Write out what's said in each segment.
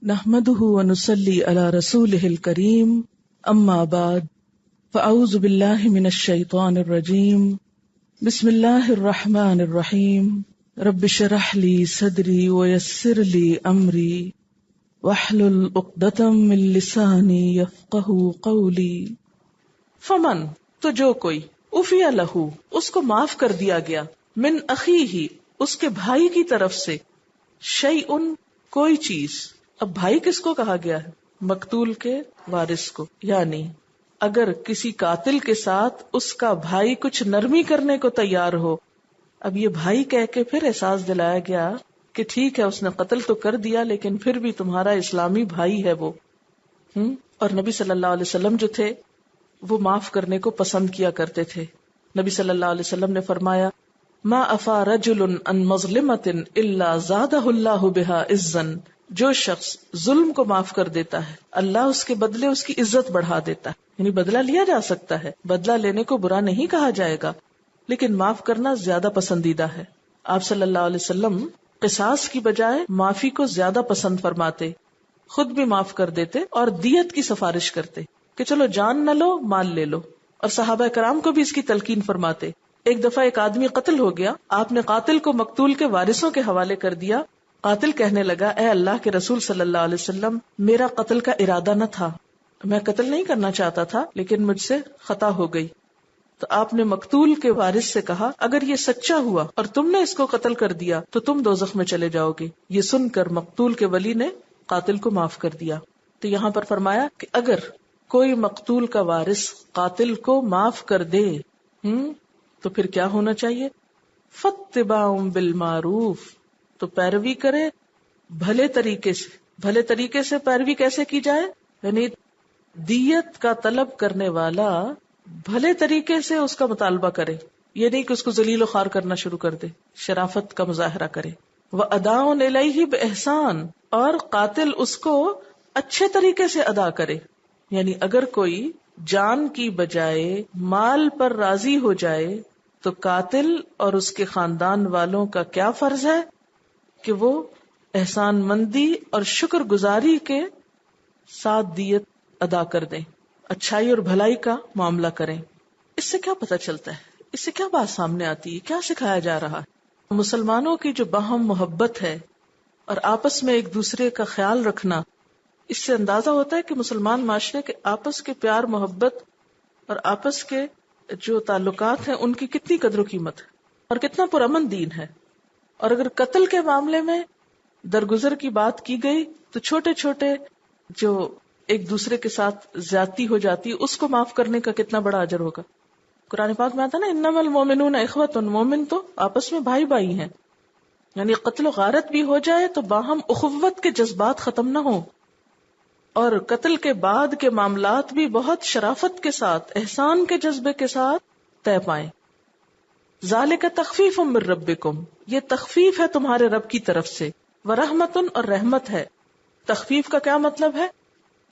نحمده ونصلي على رسوله الكريم اما بعد فاعوذ بالله من الشيطان الرجيم بسم الله الرحمن الرحيم رب اشرح لي صدري ويسر لي امري واحلل عقدة من لساني يفقهوا قولي فمن تو جو کوئی عفی لہ اس کو معاف کر دیا گیا من اخیہ اس کے بھائی کی طرف سے شیئن کوئی چیز. اب بھائی کس کو کہا گیا ہے؟ مقتول کے وارث کو. یعنی اگر کسی قاتل کے ساتھ اس کا بھائی کچھ نرمی کرنے کو تیار ہو، اب یہ بھائی کہہ کے پھر احساس دلایا گیا کہ ٹھیک ہے اس نے قتل تو کر دیا لیکن پھر بھی تمہارا اسلامی بھائی ہے وہ. اور نبی صلی اللہ علیہ وسلم جو تھے وہ معاف کرنے کو پسند کیا کرتے تھے. نبی صلی اللہ علیہ وسلم نے فرمایا ما افا رجل عن مظلمۃ الا زادہ اللہ بہا عزا. جو شخص ظلم کو معاف کر دیتا ہے اللہ اس کے بدلے اس کی عزت بڑھا دیتا ہے. یعنی بدلہ لیا جا سکتا ہے، بدلہ لینے کو برا نہیں کہا جائے گا، لیکن معاف کرنا زیادہ پسندیدہ ہے. آپ صلی اللہ علیہ وسلم قصاص کی بجائے معافی کو زیادہ پسند فرماتے، خود بھی معاف کر دیتے اور دیت کی سفارش کرتے کہ چلو جان نہ لو مال لے لو. اور صحابہ کرام کو بھی اس کی تلقین فرماتے. ایک دفعہ ایک آدمی قتل ہو گیا، آپ نے قاتل کو مقتول کے وارثوں کے حوالے کر دیا. قاتل کہنے لگا اے اللہ کے رسول صلی اللہ علیہ وسلم میرا قتل کا ارادہ نہ تھا، میں قتل نہیں کرنا چاہتا تھا لیکن مجھ سے خطا ہو گئی. تو آپ نے مقتول کے وارث سے کہا اگر یہ سچا ہوا اور تم نے اس کو قتل کر دیا تو تم دوزخ میں چلے جاؤ گے. یہ سن کر مقتول کے ولی نے قاتل کو معاف کر دیا. تو یہاں پر فرمایا کہ اگر کوئی مقتول کا وارث قاتل کو معاف کر دے تو پھر کیا ہونا چاہیے؟ فاتباع بالمعروف، تو پیروی کرے بھلے طریقے سے. بھلے طریقے سے پیروی کیسے کی جائے؟ یعنی دیت کا طلب کرنے والا بھلے طریقے سے اس کا مطالبہ کرے، یہ نہیں کہ اس کو ذلیل و خوار کرنا شروع کر دے، شرافت کا مظاہرہ کرے. وَأَدَاءٌ إِلَيْهِ بِإِحْسَان، اور قاتل اس کو اچھے طریقے سے ادا کرے. یعنی اگر کوئی جان کی بجائے مال پر راضی ہو جائے تو قاتل اور اس کے خاندان والوں کا کیا فرض ہے کہ وہ احسان مندی اور شکر گزاری کے ساتھ دیت ادا کر دیں، اچھائی اور بھلائی کا معاملہ کریں. اس سے کیا پتہ چلتا ہے؟ اس سے کیا بات سامنے آتی ہے؟ کیا سکھایا جا رہا ہے؟ مسلمانوں کی جو باہم محبت ہے اور آپس میں ایک دوسرے کا خیال رکھنا، اس سے اندازہ ہوتا ہے کہ مسلمان معاشرے کے آپس کے پیار محبت اور آپس کے جو تعلقات ہیں ان کی کتنی قدر و قیمت ہے اور کتنا پرامن دین ہے. اور اگر قتل کے معاملے میں درگزر کی بات کی گئی تو چھوٹے چھوٹے جو ایک دوسرے کے ساتھ زیادتی ہو جاتی اس کو معاف کرنے کا کتنا بڑا اجر ہوگا. قرآن پاک میں آتا نا انما المؤمنون اخوۃ، مومن تو آپس میں بھائی بھائی ہیں. یعنی قتل و غارت بھی ہو جائے تو باہم اخوت کے جذبات ختم نہ ہوں، اور قتل کے بعد کے معاملات بھی بہت شرافت کے ساتھ احسان کے جذبے کے ساتھ طے پائیں. ذالک تخفیف من ربکم، یہ تخفیف ہے تمہارے رب کی طرف سے. ورحمت، اور رحمت ہے. تخفیف کا کیا مطلب ہے؟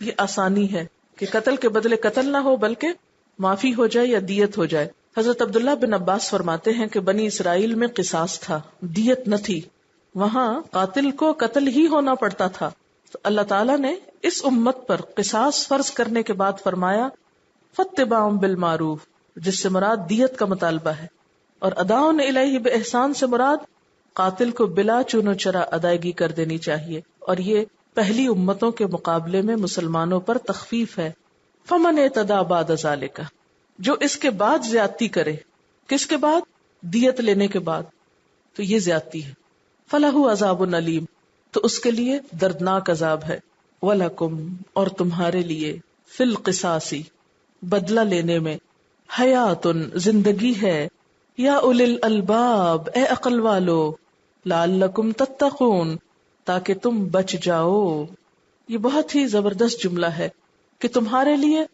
یہ آسانی ہے کہ قتل کے بدلے قتل نہ ہو بلکہ معافی ہو جائے یا دیت ہو جائے. حضرت عبداللہ بن عباس فرماتے ہیں کہ بنی اسرائیل میں قصاص تھا، دیت نہ تھی. وہاں قاتل کو قتل ہی ہونا پڑتا تھا. تو اللہ تعالیٰ نے اس امت پر قصاص فرض کرنے کے بعد فرمایا فاتباع بالمعروف، جس سے مراد دیت کا مطالبہ ہے. اور اداء الیہ باحسان سے مراد قاتل کو بلا چون و چرا ادائیگی کر دینی چاہیے. اور یہ پہلی امتوں کے مقابلے میں مسلمانوں پر تخفیف ہے. فمن اعتدی بعد ذلک، جو اس کے بعد زیادتی کرے، کس کے بعد؟ دیت لینے کے بعد، تو یہ زیادتی ہے. فلہ عذاب علیم، تو اس کے لیے دردناک عذاب ہے. وَلَكُمْ، اور تمہارے لیے، فی القصاص، بدلہ لینے میں، حیات، زندگی ہے، یا اولی الالباب، اے عقل والو، لعلکم تتقون، تاکہ تم بچ جاؤ. یہ بہت ہی زبردست جملہ ہے کہ تمہارے لیے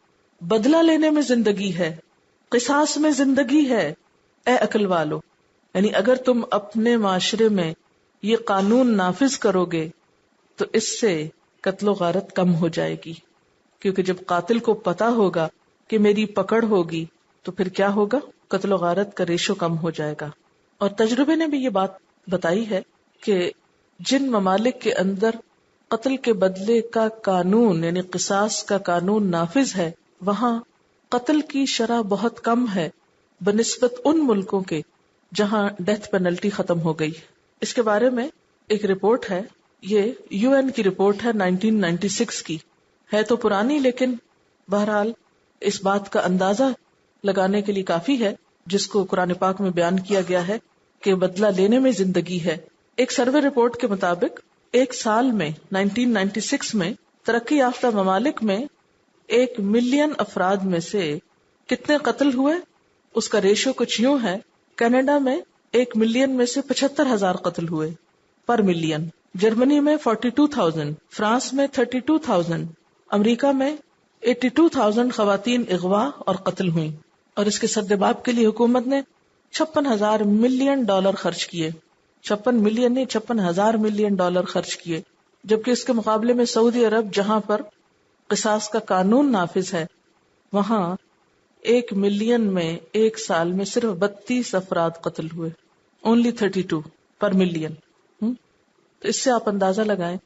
بدلہ لینے میں زندگی ہے، قصاص میں زندگی ہے، اے عقل والو. یعنی اگر تم اپنے معاشرے میں یہ قانون نافذ کرو گے تو اس سے قتل و غارت کم ہو جائے گی. کیونکہ جب قاتل کو پتا ہوگا کہ میری پکڑ ہوگی تو پھر کیا ہوگا؟ قتل و غارت کا ریشو کم ہو جائے گا. اور تجربے نے بھی یہ بات بتائی ہے کہ جن ممالک کے اندر قتل کے بدلے کا قانون یعنی قصاص کا قانون نافذ ہے، وہاں قتل کی شرح بہت کم ہے بنسبت ان ملکوں کے جہاں ڈیتھ پینلٹی ختم ہو گئی. اس کے بارے میں ایک رپورٹ ہے، یہ یو این کی رپورٹ ہے 1996 کی، ہے تو پرانی لیکن بہرحال اس بات کا اندازہ لگانے کے لیے کافی ہے جس کو قرآن پاک میں بیان کیا گیا ہے کہ بدلہ لینے میں زندگی ہے. ایک سروے رپورٹ کے مطابق ایک سال میں 1996 میں ترقی یافتہ ممالک میں 1 ملین افراد میں سے کتنے قتل ہوئے، اس کا ریشو کچھ یوں ہے. کینیڈا میں 1 ملین میں سے 75,000 قتل ہوئے پر ملین، جرمنی میں 42,000، فرانس میں 32,000، امریکہ میں 82,000 خواتین اغوا اور قتل ہوئیں. اور اس کے سدباب کے لیے حکومت نے $56,000 ملین خرچ کیے. 56 ملین نہیں، $56,000 ملین خرچ کیے. جبکہ اس کے مقابلے میں سعودی عرب جہاں پر قصاص کا قانون نافذ ہے، وہاں 1 ملین میں ایک سال میں صرف 32 افراد قتل ہوئے، only 32 پر ملین. تو اس سے آپ اندازہ لگائیں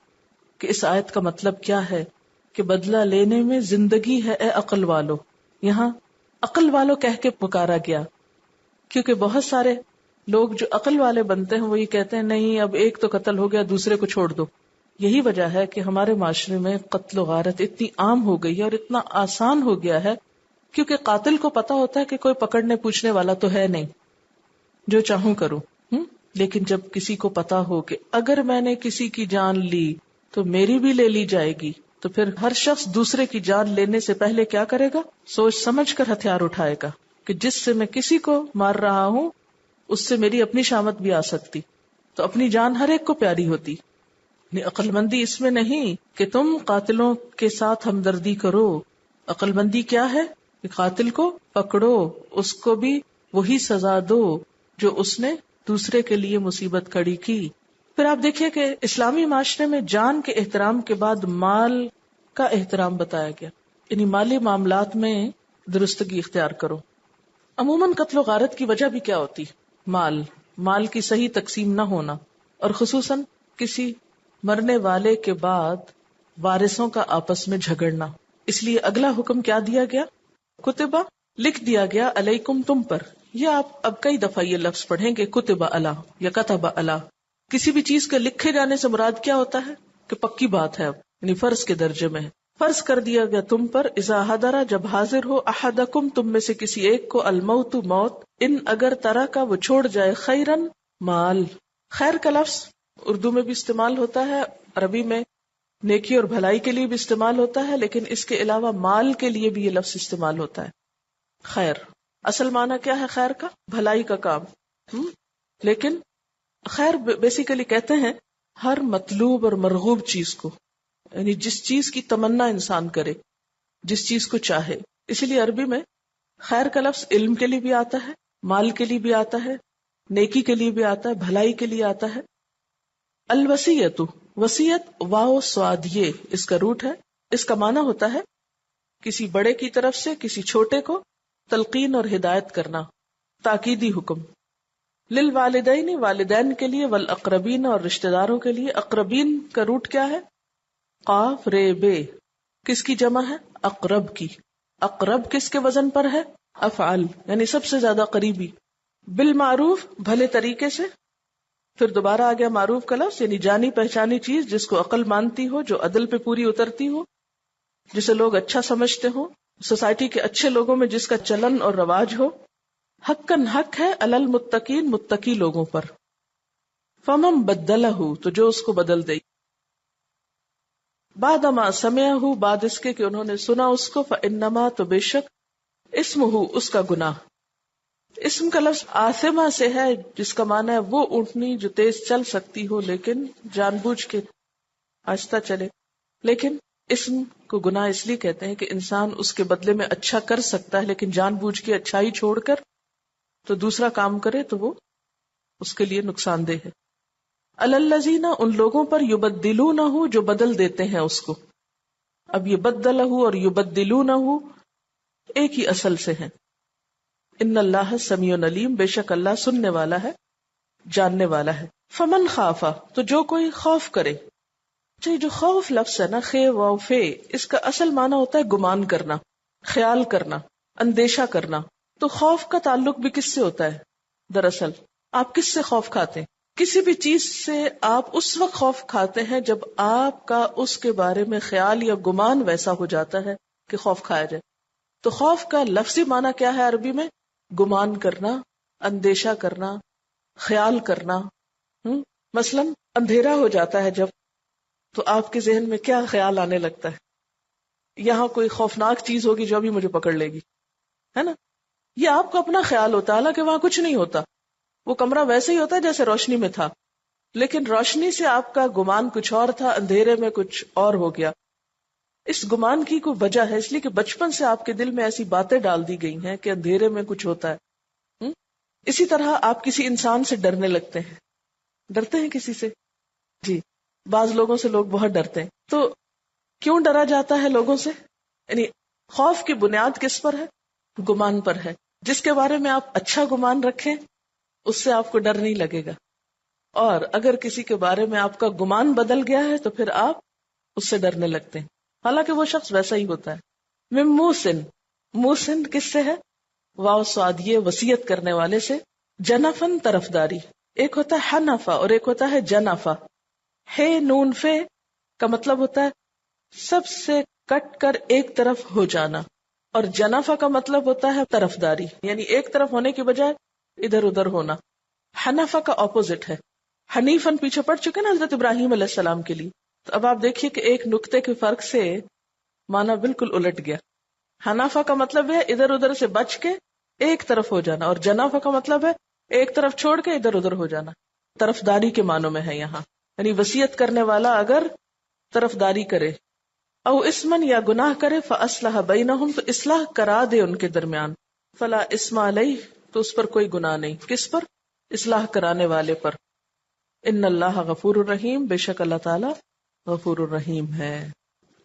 کہ اس آیت کا مطلب کیا ہے کہ بدلہ لینے میں زندگی ہے اے عقل والو. یہاں عقل والو کہہ کے پکارا گیا کیونکہ بہت سارے لوگ جو عقل والے بنتے ہیں وہ یہ کہتے ہیں نہیں اب ایک تو قتل ہو گیا دوسرے کو چھوڑ دو. یہی وجہ ہے کہ ہمارے معاشرے میں قتل و غارت اتنی عام ہو گئی ہے اور اتنا آسان ہو گیا ہے کیونکہ قاتل کو پتا ہوتا ہے کہ کوئی پکڑنے پوچھنے والا تو ہے نہیں، جو چاہوں کروں. لیکن جب کسی کو پتا ہو کہ اگر میں نے کسی کی جان لی تو میری بھی لے لی جائے گی، تو پھر ہر شخص دوسرے کی جان لینے سے پہلے کیا کرے گا؟ سوچ سمجھ کر ہتھیار اٹھائے گا کہ جس سے میں کسی کو مار رہا ہوں اس سے میری اپنی شامت بھی آ سکتی. تو اپنی جان ہر ایک کو پیاری ہوتی. عقل مندی اس میں نہیں کہ تم قاتلوں کے ساتھ ہمدردی کرو. عقل مندی کیا ہے کہ قاتل کو پکڑو، اس کو بھی وہی سزا دو جو اس نے دوسرے کے لیے مصیبت کھڑی کی. پھر آپ دیکھیے کہ اسلامی معاشرے میں جان کے احترام کے بعد مال کا احترام بتایا گیا، یعنی مالی معاملات میں درستگی اختیار کرو. عموماً قتل و غارت کی وجہ بھی کیا ہوتی؟ مال کی صحیح تقسیم نہ ہونا، اور خصوصاً کسی مرنے والے کے بعد وارثوں کا آپس میں جھگڑنا. اس لیے اگلا حکم کیا دیا گیا؟ کتبہ، لکھ دیا گیا، علیکم، تم پر. یہ آپ اب کئی دفعہ یہ لفظ پڑھیں گے، کتبہ اللہ یا کتبہ اللہ. کسی بھی چیز کے لکھے جانے سے مراد کیا ہوتا ہے کہ پکی بات ہے، اب یعنی فرض کے درجے میں ہے. فرض کر دیا گیا تم پر، اذا حضر، جب حاضر ہو، احدکم، تم میں سے کسی ایک کو، الموت، موت، ان اگر طرح کا وہ چھوڑ جائے، خیرن، مال. خیر کا لفظ اردو میں بھی استعمال ہوتا ہے، عربی میں نیکی اور بھلائی کے لیے بھی استعمال ہوتا ہے، لیکن اس کے علاوہ مال کے لیے بھی یہ لفظ استعمال ہوتا ہے. خیر اصل معنی کیا ہے خیر کا؟ بھلائی کا کام. لیکن خیر بیسیکلی کہتے ہیں ہر مطلوب اور مرغوب چیز کو، یعنی جس چیز کی تمنا انسان کرے، جس چیز کو چاہے. اسی لیے عربی میں خیر کا لفظ علم کے لیے بھی آتا ہے، مال کے لیے بھی آتا ہے، نیکی کے لیے بھی آتا ہے، بھلائی کے لیے آتا ہے. الوصیت، وصیت واو سواد یہ اس کا روٹ ہے. اس کا معنی ہوتا ہے کسی بڑے کی طرف سے کسی چھوٹے کو تلقین اور ہدایت کرنا، تاکیدی حکم. للوالدین، والدین کے لیے، والاقربین اور رشتہ داروں کے لیے. اقربین کا روٹ کیا ہے؟ قاف رے بے. کس کی جمع ہے؟ اقرب کی. اقرب کس کے وزن پر ہے؟ افعل، یعنی سب سے زیادہ قریبی. بالمعروف، بھلے طریقے سے. پھر دوبارہ آ گیا معروف کا لفظ، یعنی جانی پہچانی چیز جس کو عقل مانتی ہو، جو عدل پہ پوری اترتی ہو، جسے لوگ اچھا سمجھتے ہو، سوسائٹی کے اچھے لوگوں میں جس کا چلن اور رواج ہو. حقاً حق ہے، علی المتقین، متقی لوگوں پر. فمن بدلہ، تو جو اس کو بدل دے. بعد ما سمعہ، بعد اس کے کہ انہوں نے سنا اس کو. فانما، تو بے شک، اسمہ، اس کا گناہ. اسم کا لفظ آثمہ سے ہے جس کا معنی ہے وہ اونٹنی جو تیز چل سکتی ہو لیکن جان بوجھ کے آہستہ چلے. لیکن اسم کو گناہ اس لیے کہتے ہیں کہ انسان اس کے بدلے میں اچھا کر سکتا ہے لیکن جان بوجھ کے اچھائی چھوڑ کر تو دوسرا کام کرے تو وہ اس کے لیے نقصان دہ ہے. الذین، ان لوگوں پر، یبدلونہ، جو بدل دیتے ہیں اس کو. اب یہ بدلہ اور یبدلونہ ایک ہی اصل سے ہیں. ان اللہ سمیع علیم، بے شک اللہ سننے والا ہے، جاننے والا ہے. فمن خافا، تو جو کوئی خوف کرے، اچھا، یہ جو خوف لفظ ہے نا، خے و فے، اس کا اصل معنی ہوتا ہے گمان کرنا، خیال کرنا، اندیشہ کرنا. تو خوف کا تعلق بھی کس سے ہوتا ہے؟ دراصل آپ کس سے خوف کھاتے ہیں؟ کسی بھی چیز سے آپ اس وقت خوف کھاتے ہیں جب آپ کا اس کے بارے میں خیال یا گمان ویسا ہو جاتا ہے کہ خوف کھایا جائے. تو خوف کا لفظی معنی کیا ہے عربی میں؟ گمان کرنا، اندیشہ کرنا، خیال کرنا. مثلا اندھیرا ہو جاتا ہے جب، تو آپ کے ذہن میں کیا خیال آنے لگتا ہے؟ یہاں کوئی خوفناک چیز ہوگی جو ابھی مجھے پکڑ لے گی، ہے نا؟ یہ آپ کا اپنا خیال ہوتا ہے، حالانکہ وہاں کچھ نہیں ہوتا، وہ کمرہ ویسے ہی ہوتا ہے جیسے روشنی میں تھا، لیکن روشنی سے آپ کا گمان کچھ اور تھا، اندھیرے میں کچھ اور ہو گیا. اس گمان کی کوئی وجہ ہے، اس لیے کہ بچپن سے آپ کے دل میں ایسی باتیں ڈال دی گئی ہیں کہ اندھیرے میں کچھ ہوتا ہے. اسی طرح آپ کسی انسان سے ڈرنے لگتے ہیں. ڈرتے ہیں کسی سے؟ جی، بعض لوگوں سے لوگ بہت ڈرتے ہیں. تو کیوں ڈرا جاتا ہے لوگوں سے؟ یعنی خوف کی بنیاد کس پر ہے؟ گمان پر ہے. جس کے بارے میں آپ اچھا گمان رکھیں اس سے آپ کو ڈر نہیں لگے گا، اور اگر کسی کے بارے میں آپ کا گمان بدل گیا ہے تو پھر آپ اس سے ڈرنے لگتے ہیں، حالانکہ وہ شخص ویسا ہی ہوتا ہے. من موسن، موسن کس سے ہے؟ واو سعدیہ، وصیت کرنے والے سے. جنفن، طرفداری. ایک ہوتا ہے حنفا اور ایک ہوتا ہے جنفا. ہے نون فے کا مطلب ہوتا ہے سب سے کٹ کر ایک طرف ہو جانا، اور جنفا کا مطلب ہوتا ہے طرفداری، یعنی ایک طرف ہونے کی بجائے ادھر ادھر ہونا. حنفا کا اپوزٹ ہے. حنیفن پیچھے پڑ چکے نا حضرت ابراہیم علیہ السلام کے لیے. تو اب آپ دیکھیے کہ ایک نقطے کے فرق سے معنی بالکل الٹ گیا. حنفا کا مطلب ہے ادھر ادھر سے بچ کے ایک طرف ہو جانا، اور جنفا کا مطلب ہے ایک طرف چھوڑ کے ادھر ادھر ہو جانا. طرفداری کے معنوں میں ہے یہاں، یعنی وصیت کرنے والا اگر طرفداری کرے او اسمن یا گناہ کرے فاصلح بینہم، تو اصلاح کرا دے ان کے درمیان، فلا اسم علیہ، تو اس پر کوئی گناہ نہیں. کس پر؟ اصلاح کرانے والے پر. ان اللہ غفور الرحیم، بے شک اللہ تعالی غفور الرحیم ہے.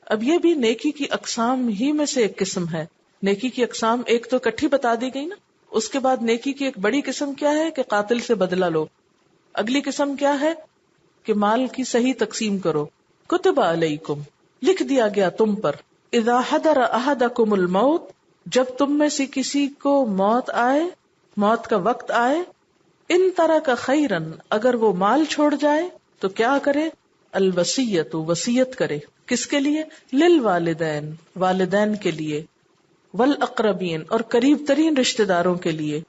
اب یہ بھی نیکی کی اقسام ہی میں سے ایک قسم ہے. نیکی کی اقسام ایک تو اکٹھی بتا دی گئی نا. اس کے بعد نیکی کی ایک بڑی قسم کیا ہے کہ قاتل سے بدلہ لو. اگلی قسم کیا ہے کہ مال کی صحیح تقسیم کرو. کتب علیکم، لکھ دیا گیا تم پر. اذا حضر احدکم الموت، جب تم میں سے کسی کو موت آئے، موت کا وقت آئے. ان ترک خیرن، اگر وہ مال چھوڑ جائے تو کیا کرے؟ الوصیت، وصیت کرے. کس کے لیے؟ للوالدین، والدین کے لیے. والاقربین، اور قریب ترین رشتہ داروں کے لیے.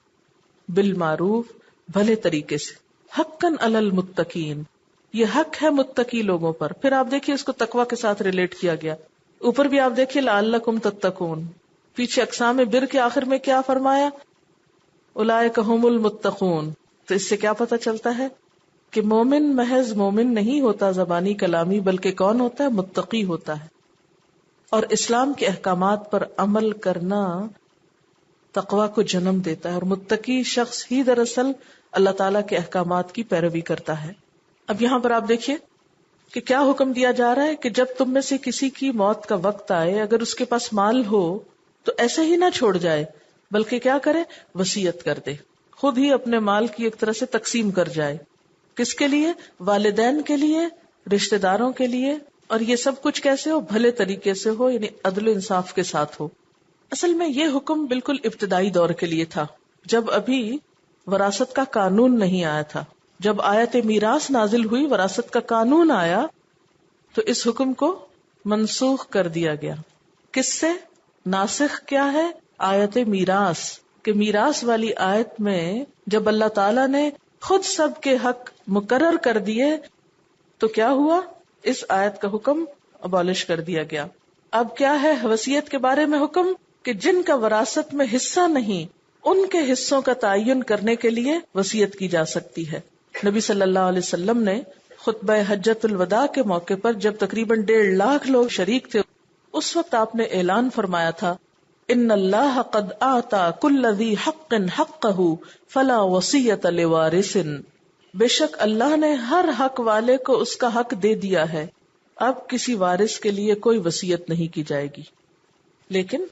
بالمعروف، بھلے طریقے سے. حقا علی المتقین، یہ حق ہے متقی لوگوں پر. پھر آپ دیکھیے اس کو تقوی کے ساتھ ریلیٹ کیا گیا. اوپر بھی آپ دیکھیے لعلکم تتقون، پیچھے اقسام بر کے آخر میں کیا فرمایا؟ اولئک ھم المتقون. تو اس سے کیا پتہ چلتا ہے کہ مومن محض مومن نہیں ہوتا زبانی کلامی، بلکہ کون ہوتا ہے؟ متقی ہوتا ہے. اور اسلام کے احکامات پر عمل کرنا تقوی کو جنم دیتا ہے، اور متقی شخص ہی دراصل اللہ تعالیٰ کے احکامات کی پیروی کرتا ہے. اب یہاں پر آپ دیکھیے کہ کیا حکم دیا جا رہا ہے کہ جب تم میں سے کسی کی موت کا وقت آئے، اگر اس کے پاس مال ہو تو ایسے ہی نہ چھوڑ جائے، بلکہ کیا کرے؟ وصیت کر دے، خود ہی اپنے مال کی ایک طرح سے تقسیم کر جائے. کس کے لیے؟ والدین کے لیے، رشتہ داروں کے لیے. اور یہ سب کچھ کیسے ہو؟ بھلے طریقے سے ہو، یعنی عدل و انصاف کے ساتھ ہو. اصل میں یہ حکم بالکل ابتدائی دور کے لیے تھا، جب ابھی وراثت کا قانون نہیں آیا تھا. جب آیت میراث نازل ہوئی، وراثت کا قانون آیا، تو اس حکم کو منسوخ کر دیا گیا. کس سے؟ ناسخ کیا ہے؟ آیت میراث. کہ میراث والی آیت میں جب اللہ تعالیٰ نے خود سب کے حق مقرر کر دیے تو کیا ہوا؟ اس آیت کا حکم ابالش کر دیا گیا. اب کیا ہے وصیت کے بارے میں حکم؟ کہ جن کا وراثت میں حصہ نہیں، ان کے حصوں کا تعین کرنے کے لیے وصیت کی جا سکتی ہے. نبی صلی اللہ علیہ وسلم نے خطبہ حجۃ الوداع کے موقع پر جب تقریباً 1.5 لاکھ لوگ شریک تھے، اس وقت آپ نے اعلان فرمایا تھا، ان اللہ قد اعطى كل ذی حق حقہ فلا وصیۃ لوارث. بے شک اللہ نے ہر حق والے کو اس کا حق دے دیا ہے، اب کسی وارث کے لیے کوئی وصیت نہیں کی جائے گی. لیکن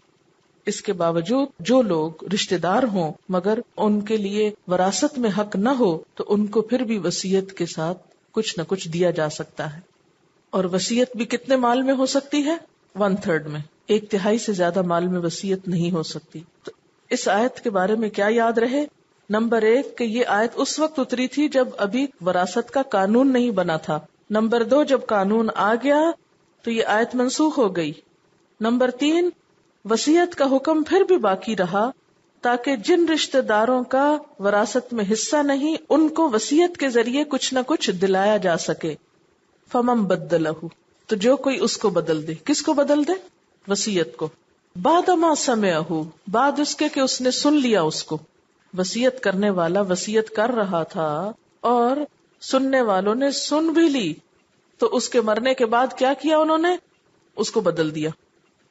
اس کے باوجود جو لوگ رشتہ دار ہوں مگر ان کے لیے وراثت میں حق نہ ہو، تو ان کو پھر بھی وصیت کے ساتھ کچھ نہ کچھ دیا جا سکتا ہے. اور وصیت بھی کتنے مال میں ہو سکتی ہے؟ 1/3 میں، 1/3 سے زیادہ مال میں وصیت نہیں ہو سکتی. تو اس آیت کے بارے میں کیا یاد رہے؟ نمبر 1 کہ یہ آیت اس وقت اتری تھی جب ابھی وراثت کا قانون نہیں بنا تھا. نمبر 2 جب قانون آ گیا تو یہ آیت منسوخ ہو گئی. نمبر 3 وصیت کا حکم پھر بھی باقی رہا تاکہ جن رشتہ داروں کا وراثت میں حصہ نہیں ان کو وصیت کے ذریعے کچھ نہ کچھ دلایا جا سکے. فمن بدلہ، تو جو کوئی اس کو بدل دے. کس کو بدل دے؟ وصیت کو. بعد ما سمعہ، بعد اس کے کہ اس نے سن لیا اس کو. وصیت کرنے والا وصیت کر رہا تھا اور سننے والوں نے سن بھی لی، تو اس کے مرنے کے بعد کیا کیا انہوں نے؟ اس کو بدل دیا.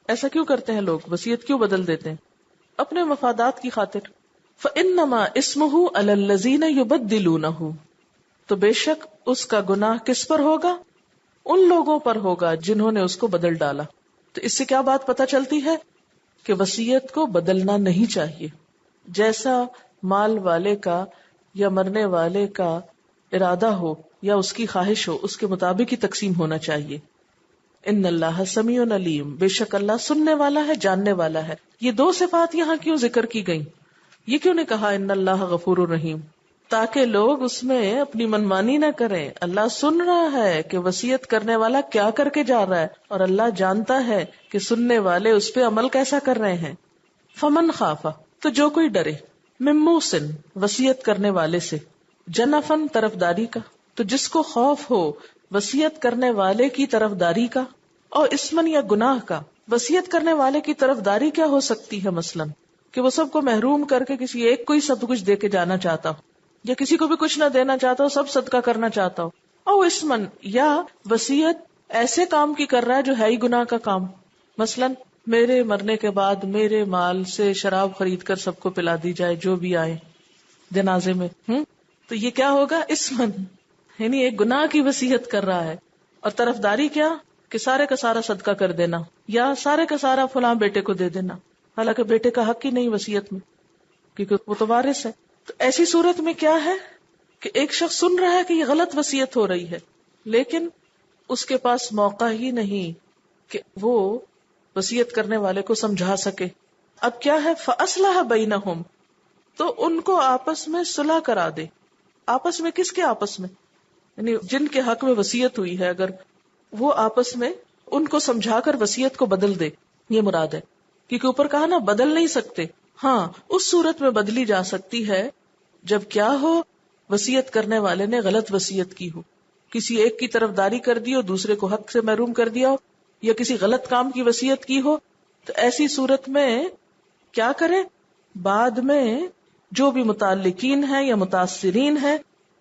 ایسا کیوں کرتے ہیں لوگ؟ وصیت کیوں بدل دیتے ہیں؟ اپنے مفادات کی خاطر. فإنما اسمہ علی الذین یبدلونہ، تو بے شک اس کا گناہ کس پر ہوگا؟ ان لوگوں پر ہوگا جنہوں نے اس کو بدل ڈالا. تو اس سے کیا بات پتہ چلتی ہے؟ کہ وصیت کو بدلنا نہیں چاہیے. جیسا مال والے کا یا مرنے والے کا ارادہ ہو یا اس کی خواہش ہو اس کے مطابق ہی تقسیم ہونا چاہیے. ان اللہ سمیع علیم، بے شک اللہ سننے والا ہے، جاننے والا ہے. یہ 2 صفات یہاں کیوں ذکر کی گئیں؟ یہ کیوں نے کہا ان اللہ غفور الرحیم؟ تاکہ لوگ اس میں اپنی منمانی نہ کریں. اللہ سن رہا ہے کہ وصیت کرنے والا کیا کر کے جا رہا ہے، اور اللہ جانتا ہے کہ سننے والے اس پہ عمل کیسا کر رہے ہیں. فمن خاف، تو جو کوئی ڈرے، من موسن، وصیت کرنے والے سے، جنفن، طرفداری کا. تو جس کو خوف ہو وصیت کرنے والے کی طرفداری کا، اور اسمن، یا گناہ کا. وصیت کرنے والے کی طرفداری کیا ہو سکتی ہے؟ مثلاً کہ وہ سب کو محروم کر کے کسی ایک کو ہی سب کچھ دے کے جانا چاہتا ہو، یا کسی کو بھی کچھ نہ دینا چاہتا ہو، سب صدقہ کرنا چاہتا ہو. او اسمن، یا وصیت ایسے کام کی کر رہا ہے جو ہے ہی گناہ کا کام. مثلاً میرے مرنے کے بعد میرے مال سے شراب خرید کر سب کو پلا دی جائے جو بھی آئے جنازے میں. تو یہ کیا ہوگا؟ اسمن، یعنی ایک گناہ کی وصیت کر رہا ہے. اور طرفداری کیا؟ کہ سارے کا سارا صدقہ کر دینا، یا سارے کا سارا فلاں بیٹے کو دے دینا، حالانکہ بیٹے کا حق ہی نہیں وصیت میں، کیونکہ وہ تو وارث ہے. تو ایسی صورت میں کیا ہے کہ ایک شخص سن رہا ہے کہ یہ غلط وصیت ہو رہی ہے، لیکن اس کے پاس موقع ہی نہیں کہ وہ وصیت کرنے والے کو سمجھا سکے. اب کیا ہے؟ فَأَصْلَحَ بَيْنَهُمْ، تو ان کو آپس میں صلح کرا دے. آپس میں کس کے آپس میں؟ یعنی جن کے حق میں وصیت ہوئی ہے، اگر وہ آپس میں ان کو سمجھا کر وصیت کو بدل دے، یہ مراد ہے. کیونکہ اوپر کہا نا بدل نہیں سکتے. ہاں اس صورت میں بدلی جا سکتی ہے جب کیا ہو، وصیت کرنے والے نے غلط وصیت کی ہو، کسی ایک کی طرفداری کر دی ہو، دوسرے کو حق سے محروم کر دیا ہو، یا کسی غلط کام کی وصیت کی ہو. تو ایسی صورت میں کیا کرے؟ بعد میں جو بھی متعلقین ہیں یا متاثرین ہیں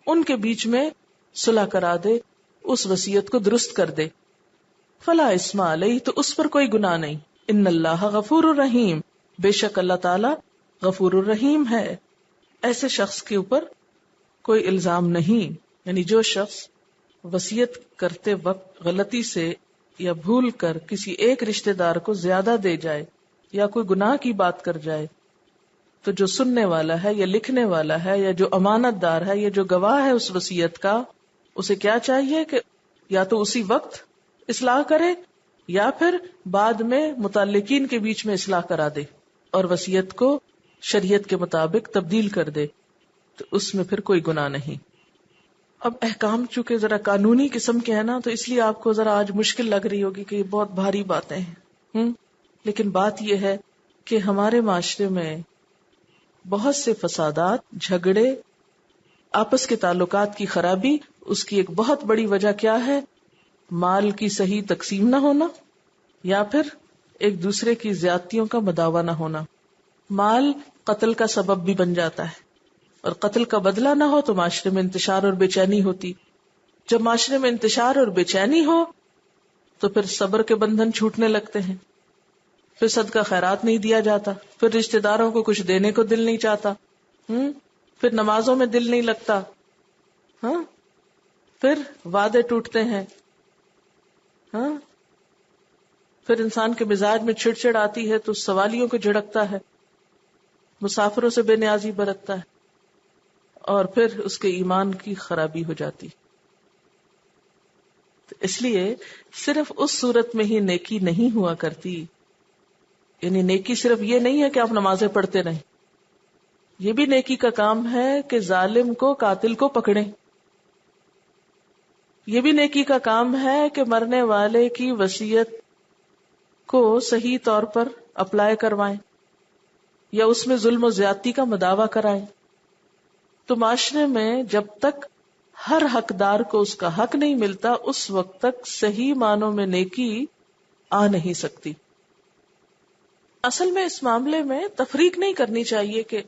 ان کے بیچ میں صلح کرا دے، اس وصیت کو درست کر دے. فلا اسم علیہ، تو اس پر کوئی گناہ نہیں. ان اللہ غفور الرحیم، بے شک اللہ تعالی غفور الرحیم ہے. ایسے شخص کے اوپر کوئی الزام نہیں، یعنی جو شخص وصیت کرتے وقت غلطی سے یا بھول کر کسی ایک رشتہ دار کو زیادہ دے جائے یا کوئی گناہ کی بات کر جائے، تو جو سننے والا ہے یا لکھنے والا ہے یا جو امانت دار ہے یا جو گواہ ہے اس وصیت کا، اسے کیا چاہیے کہ یا تو اسی وقت اصلاح کرے یا پھر بعد میں متعلقین کے بیچ میں اصلاح کرا دے اور وصیت کو شریعت کے مطابق تبدیل کر دے. تو اس میں پھر کوئی گناہ نہیں. اب احکام چونکہ ذرا قانونی قسم کے ہیں نا، تو اس لیے آپ کو ذرا آج مشکل لگ رہی ہوگی کہ یہ بہت بھاری باتیں ہیں. لیکن بات یہ ہے کہ ہمارے معاشرے میں بہت سے فسادات، جھگڑے، آپس کے تعلقات کی خرابی، اس کی ایک بہت بڑی وجہ کیا ہے؟ مال کی صحیح تقسیم نہ ہونا، یا پھر ایک دوسرے کی زیادتیوں کا مداوا نہ ہونا. مال قتل کا سبب بھی بن جاتا ہے، اور قتل کا بدلہ نہ ہو تو معاشرے میں انتشار اور بے چینی ہوتی. جب معاشرے میں انتشار اور بے چینی ہو تو پھر صبر کے بندھن چھوٹنے لگتے ہیں، پھر صدقہ خیرات نہیں دیا جاتا، پھر رشتہ داروں کو کچھ دینے کو دل نہیں چاہتا، پھر نمازوں میں دل نہیں لگتا، پھر وعدے ٹوٹتے ہیں، پھر انسان کے مزاج میں چھڑ چھڑ آتی ہے تو سوالیوں کو جھڑکتا ہے، مسافروں سے بے نیازی برتتا ہے، اور پھر اس کے ایمان کی خرابی ہو جاتی. اس لیے صرف اس صورت میں ہی نیکی نہیں ہوا کرتی. یعنی نیکی صرف یہ نہیں ہے کہ آپ نمازیں پڑھتے رہیں، یہ بھی نیکی کا کام ہے کہ ظالم کو، قاتل کو پکڑیں. یہ بھی نیکی کا کام ہے کہ مرنے والے کی وصیت کو صحیح طور پر اپلائی کروائیں یا اس میں ظلم و زیادتی کا مداوع کرائیں. تو معاشرے میں جب تک ہر حقدار کو اس کا حق نہیں ملتا، اس وقت تک صحیح معنوں میں نیکی آ نہیں سکتی. اصل میں اس معاملے میں تفریق نہیں کرنی چاہیے کہ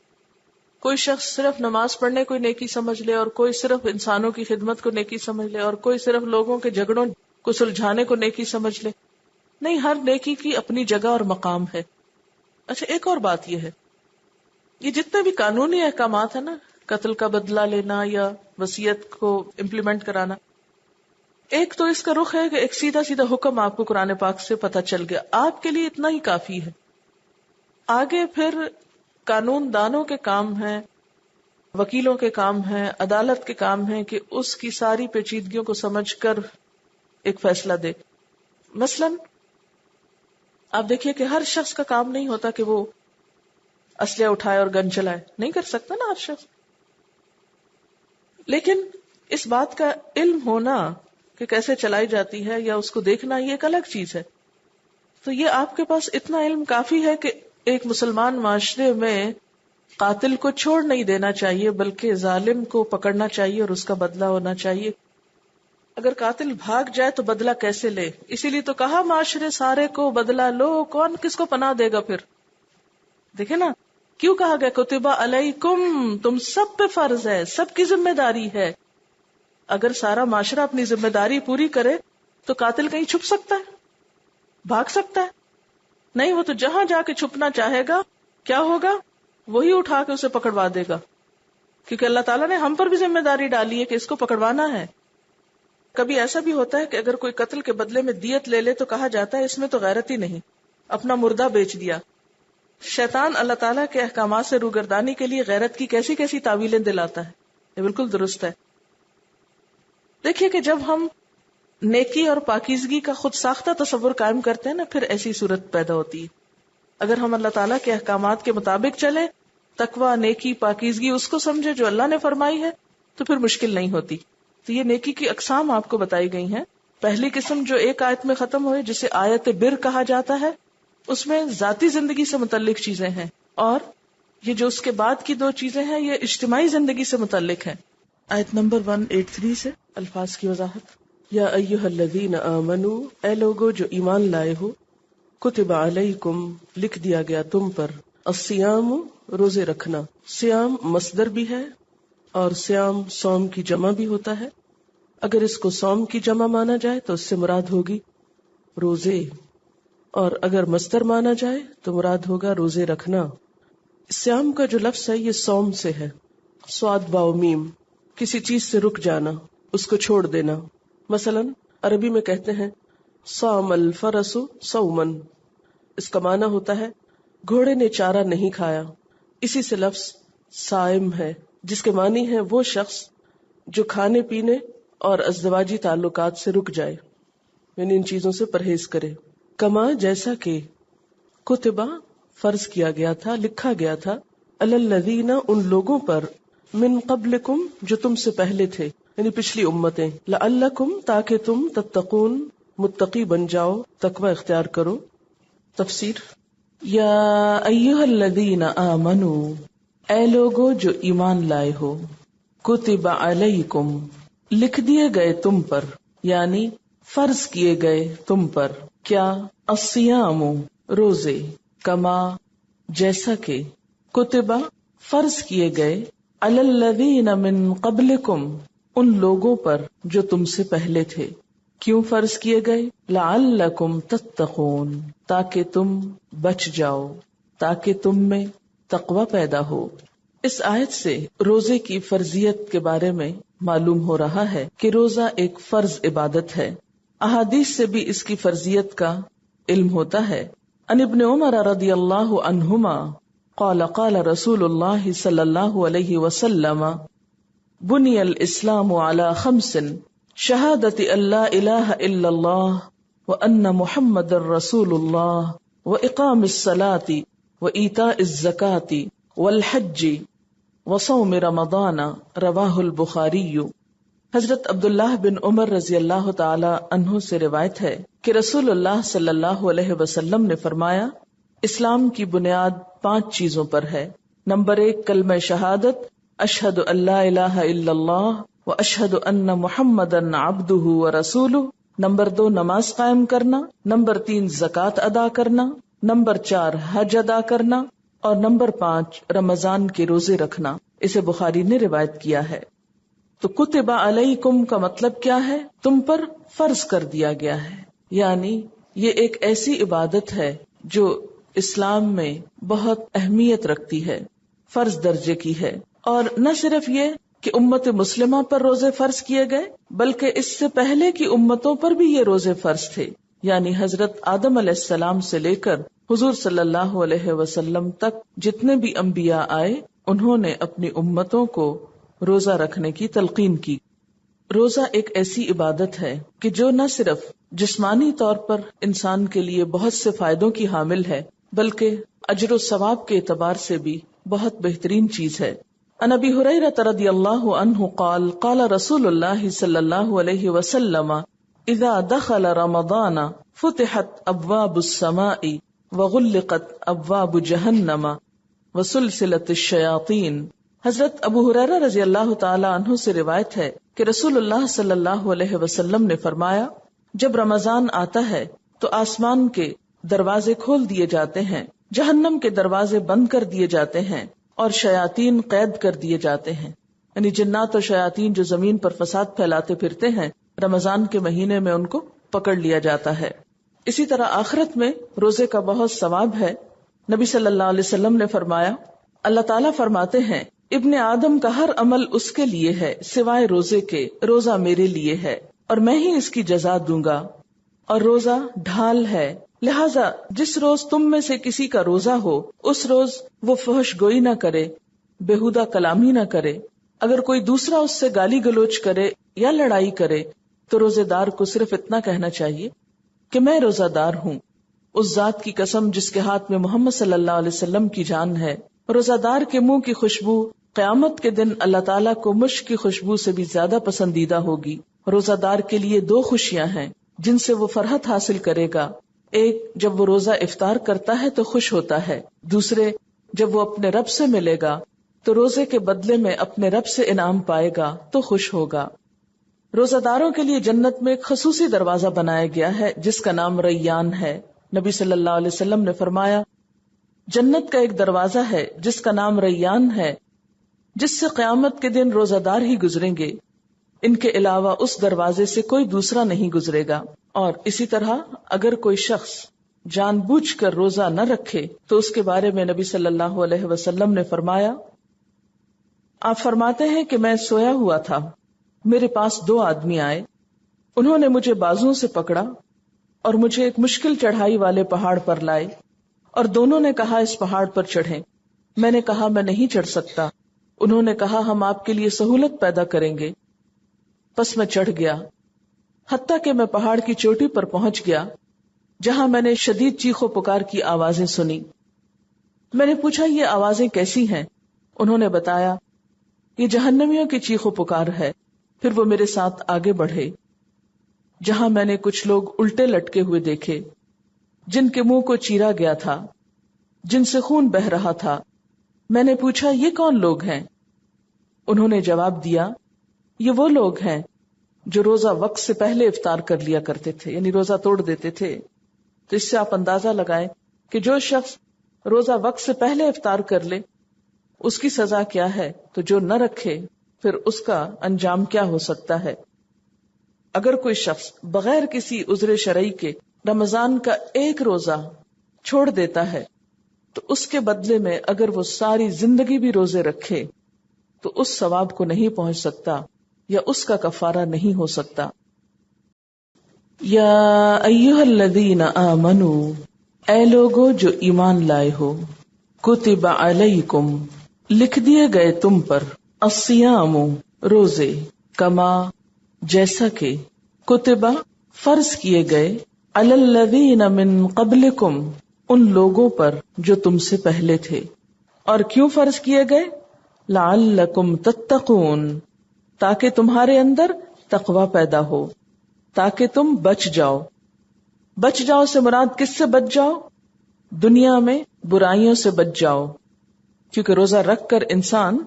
کوئی شخص صرف نماز پڑھنے کو نیکی سمجھ لے اور کوئی صرف انسانوں کی خدمت کو نیکی سمجھ لے اور کوئی صرف لوگوں کے جھگڑوں کو سلجھانے کو نیکی سمجھ لے. نہیں، ہر نیکی کی اپنی جگہ اور مقام ہے. اچھا، ایک اور بات یہ ہے، یہ جتنے بھی قانونی احکامات ہیں نا، قتل کا بدلہ لینا یا وصیت کو امپلیمنٹ کرانا، ایک تو اس کا رخ ہے کہ ایک سیدھا سیدھا حکم آپ کو قرآن پاک سے پتہ چل گیا، آپ کے لیے اتنا ہی کافی ہے. آگے پھر قانون دانوں کے کام ہیں، وکیلوں کے کام ہیں، عدالت کے کام ہیں کہ اس کی ساری پیچیدگیوں کو سمجھ کر ایک فیصلہ دے. مثلاً آپ دیکھیے کہ ہر شخص کا کام نہیں ہوتا کہ وہ اسلحہ اٹھائے اور گن چلائے، نہیں کر سکتا نا ہر شخص. لیکن اس بات کا علم ہونا کہ کیسے چلائی جاتی ہے یا اس کو دیکھنا، یہ ایک الگ چیز ہے. تو یہ آپ کے پاس اتنا علم کافی ہے کہ ایک مسلمان معاشرے میں قاتل کو چھوڑ نہیں دینا چاہیے، بلکہ ظالم کو پکڑنا چاہیے اور اس کا بدلہ ہونا چاہیے. اگر قاتل بھاگ جائے تو بدلہ کیسے لے؟ اسی لیے تو کہا معاشرے سارے کو بدلہ لو. کون کس کو پناہ دے گا پھر؟ دیکھیں نا کیوں کہا گیا کتب علیکم، تم سب پہ فرض ہے، سب کی ذمہ داری ہے. اگر سارا معاشرہ اپنی ذمہ داری پوری کرے تو قاتل کہیں چھپ سکتا ہے، بھاگ سکتا ہے؟ نہیں، وہ تو جہاں جا کے چھپنا چاہے گا کیا ہوگا؟ وہی اٹھا کے اسے پکڑوا دے گا، کیونکہ اللہ تعالیٰ نے ہم پر بھی ذمہ داری ڈالی ہے کہ اس کو پکڑوانا ہے. کبھی ایسا بھی ہوتا ہے کہ اگر کوئی قتل کے بدلے میں دیت لے لے تو کہا جاتا ہے اس میں تو غیرت ہی نہیں، اپنا مردہ بیچ دیا. شیطان اللہ تعالیٰ کے احکامات سے روگردانی کے لیے غیرت کی کیسی کیسی تعویلیں دلاتا ہے. یہ بالکل درست ہے. دیکھیے کہ جب ہم نیکی اور پاکیزگی کا خود ساختہ تصور قائم کرتے ہیں نا، پھر ایسی صورت پیدا ہوتی ہے. اگر ہم اللہ تعالیٰ کے احکامات کے مطابق چلیں، تقوی، نیکی، پاکیزگی اس کو سمجھے جو اللہ نے فرمائی ہے، تو پھر مشکل نہیں ہوتی. تو یہ نیکی کی اقسام آپ کو بتائی گئی ہیں. پہلی قسم جو ایک آیت میں ختم ہوئی، جسے آیت بر کہا جاتا ہے، اس میں ذاتی زندگی سے متعلق چیزیں ہیں، اور یہ جو اس کے بعد کی دو چیزیں ہیں یہ اجتماعی زندگی سے متعلق ہیں. آیت نمبر 183 سے الفاظ کی وضاحت. یا ایھا الذین آمنوا، اے لوگو جو ایمان لائے ہو، کتب علیکم، لکھ دیا گیا تم پر، الصیام، روزے رکھنا. صیام مصدر بھی ہے اور صیام صوم کی جمع بھی ہوتا ہے. اگر اس کو صوم کی جمع مانا جائے تو اس سے مراد ہوگی روزے، اور اگر مصدر مانا جائے تو مراد ہوگا روزے رکھنا. صیام کا جو لفظ ہے یہ صوم سے ہے، صاد واو میم، کسی چیز سے رک جانا، اس کو چھوڑ دینا. مثلا عربی میں کہتے ہیں صام الفرس صومن، اس کا معنی ہوتا ہے گھوڑے نے چارہ نہیں کھایا. اسی سے لفظ صائم ہے، جس کے معنی ہے وہ شخص جو کھانے پینے اور ازدواجی تعلقات سے رک جائے، یعنی ان چیزوں سے پرہیز کرے. کما، جیسا کہ، کتبہ، فرض کیا گیا تھا، لکھا گیا تھا، علی الذین، ان لوگوں پر، من قبلکم، جو تم سے پہلے تھے، یعنی پچھلی امتیں، لعلکم، تاکہ تم تتقون، متقی بن جاؤ، تقوی اختیار کرو. تفسیر. یا ایھا الذین آمنوا، اے لوگو جو ایمان لائے ہو، کتب علیکم، لکھ دیے گئے تم پر، یعنی فرض کیے گئے تم پر، کیا؟ الصیام، روزے، کما، جیسا کہ، کتبہ، فرض کیے گئے، علی الذین من قبلکم، ان لوگوں پر جو تم سے پہلے تھے. کیوں فرض کیے گئے؟ لعلکم تتقون، تاکہ تم بچ جاؤ، تاکہ تم میں تقوی پیدا ہو. اس آیت سے روزے کی فرضیت کے بارے میں معلوم ہو رہا ہے کہ روزہ ایک فرض عبادت ہے. احادیث سے بھی اس کی فرضیت کا علم ہوتا ہے. عن ابن عمر رضی اللہ عنہما قال قال رسول اللہ صلی اللہ علیہ وسلم بنی الاسلام علی خمس شہادت اللہ الہ الا اللہ وان محمد رسول اللہ واقام الصلاۃ وایتاء الزکاۃ والحج وصوم رمضان رواہ البخاری۔ حضرت عبداللہ بن عمر رضی اللہ تعالی عنہ سے روایت ہے کہ رسول اللہ صلی اللہ علیہ وسلم نے فرمایا، اسلام کی بنیاد 5 چیزوں پر ہے۔ نمبر 1 کلمہ شہادت، اشہد ان لا الہ الا اللہ واشہد ان محمدا عبدہ ورسولہ۔ نمبر 2 نماز قائم کرنا۔ نمبر 3 زکوٰۃ ادا کرنا۔ نمبر 4 حج ادا کرنا، اور نمبر 5 رمضان کے روزے رکھنا۔ اسے بخاری نے روایت کیا ہے۔ تو کتب علیکم کا مطلب کیا ہے؟ تم پر فرض کر دیا گیا ہے، یعنی یہ ایک ایسی عبادت ہے جو اسلام میں بہت اہمیت رکھتی ہے، فرض درجے کی ہے۔ اور نہ صرف یہ کہ امت مسلمہ پر روزے فرض کیے گئے، بلکہ اس سے پہلے کی امتوں پر بھی یہ روزے فرض تھے، یعنی حضرت آدم علیہ السلام سے لے کر حضور صلی اللہ علیہ وسلم تک جتنے بھی انبیاء آئے، انہوں نے اپنی امتوں کو روزہ رکھنے کی تلقین کی۔ روزہ ایک ایسی عبادت ہے کہ جو نہ صرف جسمانی طور پر انسان کے لیے بہت سے فائدوں کی حامل ہے، بلکہ اجر و ثواب کے اعتبار سے بھی بہت بہترین چیز ہے۔ عن ابی ہریرہ رضی اللہ عنہ قال قال رسول اللہ صلی اللہ علیہ وسلم اذا دخل رمضان فتحت ابواب السماء وغلقت ابواب جہنم وسلسلت الشیاطین۔ حضرت ابو ہریرہ رضی اللہ تعالی عنہ سے روایت ہے کہ رسول اللہ صلی اللہ علیہ وسلم نے فرمایا، جب رمضان آتا ہے تو آسمان کے دروازے کھول دیے جاتے ہیں، جہنم کے دروازے بند کر دیے جاتے ہیں، اور شیاطین قید کر دیے جاتے ہیں، یعنی جنات اور شیاطین جو زمین پر فساد پھیلاتے پھرتے ہیں، رمضان کے مہینے میں ان کو پکڑ لیا جاتا ہے۔ اسی طرح آخرت میں روزے کا بہت ثواب ہے۔ نبی صلی اللہ علیہ وسلم نے فرمایا، اللہ تعالیٰ فرماتے ہیں، ابن آدم کا ہر عمل اس کے لیے ہے سوائے روزے کے، روزہ میرے لیے ہے اور میں ہی اس کی جزا دوں گا، اور روزہ ڈھال ہے، لہذا جس روز تم میں سے کسی کا روزہ ہو اس روز وہ فحش گوئی نہ کرے، بیہودہ کلامی نہ کرے۔ اگر کوئی دوسرا اس سے گالی گلوچ کرے یا لڑائی کرے تو روزے دار کو صرف اتنا کہنا چاہیے کہ میں روزہ دار ہوں، اس ذات کی قسم جس کے ہاتھ میں محمد صلی اللہ علیہ وسلم کی جان ہے۔ روزہ دار کے منہ کی خوشبو قیامت کے دن اللہ تعالیٰ کو مشک کی خوشبو سے بھی زیادہ پسندیدہ ہوگی۔ روزہ دار کے لیے 2 خوشیاں ہیں جن سے وہ فرحت حاصل کرے گا، ایک جب وہ روزہ افطار کرتا ہے تو خوش ہوتا ہے، دوسرے جب وہ اپنے رب سے ملے گا تو روزے کے بدلے میں اپنے رب سے انعام پائے گا تو خوش ہوگا۔ روزہ داروں کے لیے جنت میں ایک خصوصی دروازہ بنایا گیا ہے جس کا نام ریان ہے۔ نبی صلی اللہ علیہ وسلم نے فرمایا، جنت کا ایک دروازہ ہے جس کا نام ریان ہے، جس سے قیامت کے دن روزہ دار ہی گزریں گے، ان کے علاوہ اس دروازے سے کوئی دوسرا نہیں گزرے گا۔ اور اسی طرح اگر کوئی شخص جان بوجھ کر روزہ نہ رکھے تو اس کے بارے میں نبی صلی اللہ علیہ وسلم نے فرمایا، آپ فرماتے ہیں کہ میں سویا ہوا تھا، میرے پاس 2 آدمی آئے، انہوں نے مجھے بازوؤں سے پکڑا اور مجھے ایک مشکل چڑھائی والے پہاڑ پر لائے، اور دونوں نے کہا اس پہاڑ پر چڑھیں۔ میں نے کہا میں نہیں چڑھ سکتا۔ انہوں نے کہا ہم آپ کے لیے سہولت پیدا کریں گے۔ پس میں چڑھ گیا، حتیٰ کہ میں پہاڑ کی چوٹی پر پہنچ گیا جہاں میں نے شدید چیخ و پکار کی آوازیں سنی۔ میں نے پوچھا یہ آوازیں کیسی ہیں؟ انہوں نے بتایا یہ جہنمیوں کی چیخ و پکار ہے۔ پھر وہ میرے ساتھ آگے بڑھے جہاں میں نے کچھ لوگ الٹے لٹکے ہوئے دیکھے جن کے منہ کو چیرا گیا تھا، جن سے خون بہہ رہا تھا۔ میں نے پوچھا یہ کون لوگ ہیں؟ انہوں نے جواب دیا یہ وہ لوگ ہیں جو روزہ وقت سے پہلے افطار کر لیا کرتے تھے، یعنی روزہ توڑ دیتے تھے۔ تو اس سے آپ اندازہ لگائیں کہ جو شخص روزہ وقت سے پہلے افطار کر لے اس کی سزا کیا ہے، تو جو نہ رکھے پھر اس کا انجام کیا ہو سکتا ہے۔ اگر کوئی شخص بغیر کسی عذر شرعی کے رمضان کا ایک روزہ چھوڑ دیتا ہے تو اس کے بدلے میں اگر وہ ساری زندگی بھی روزے رکھے تو اس ثواب کو نہیں پہنچ سکتا یا اس کا کفارہ نہیں ہو سکتا۔ یا ایھا الذین آمنوا، اے لوگو جو ایمان لائے ہو، کتب علیکم، لکھ دیے گئے تم پر، الصیام، روزے، کما، جیسا کہ کتبہ فرض کیے گئے علی الذین من قبلکم ان لوگوں پر جو تم سے پہلے تھے. اور کیوں فرض کیے گئے؟ لعلکم تتقون تاکہ تمہارے اندر تقوی پیدا ہو، تاکہ تم بچ جاؤ. بچ جاؤ سے مراد کس سے بچ جاؤ؟ دنیا میں برائیوں سے بچ جاؤ، کیونکہ روزہ رکھ کر انسان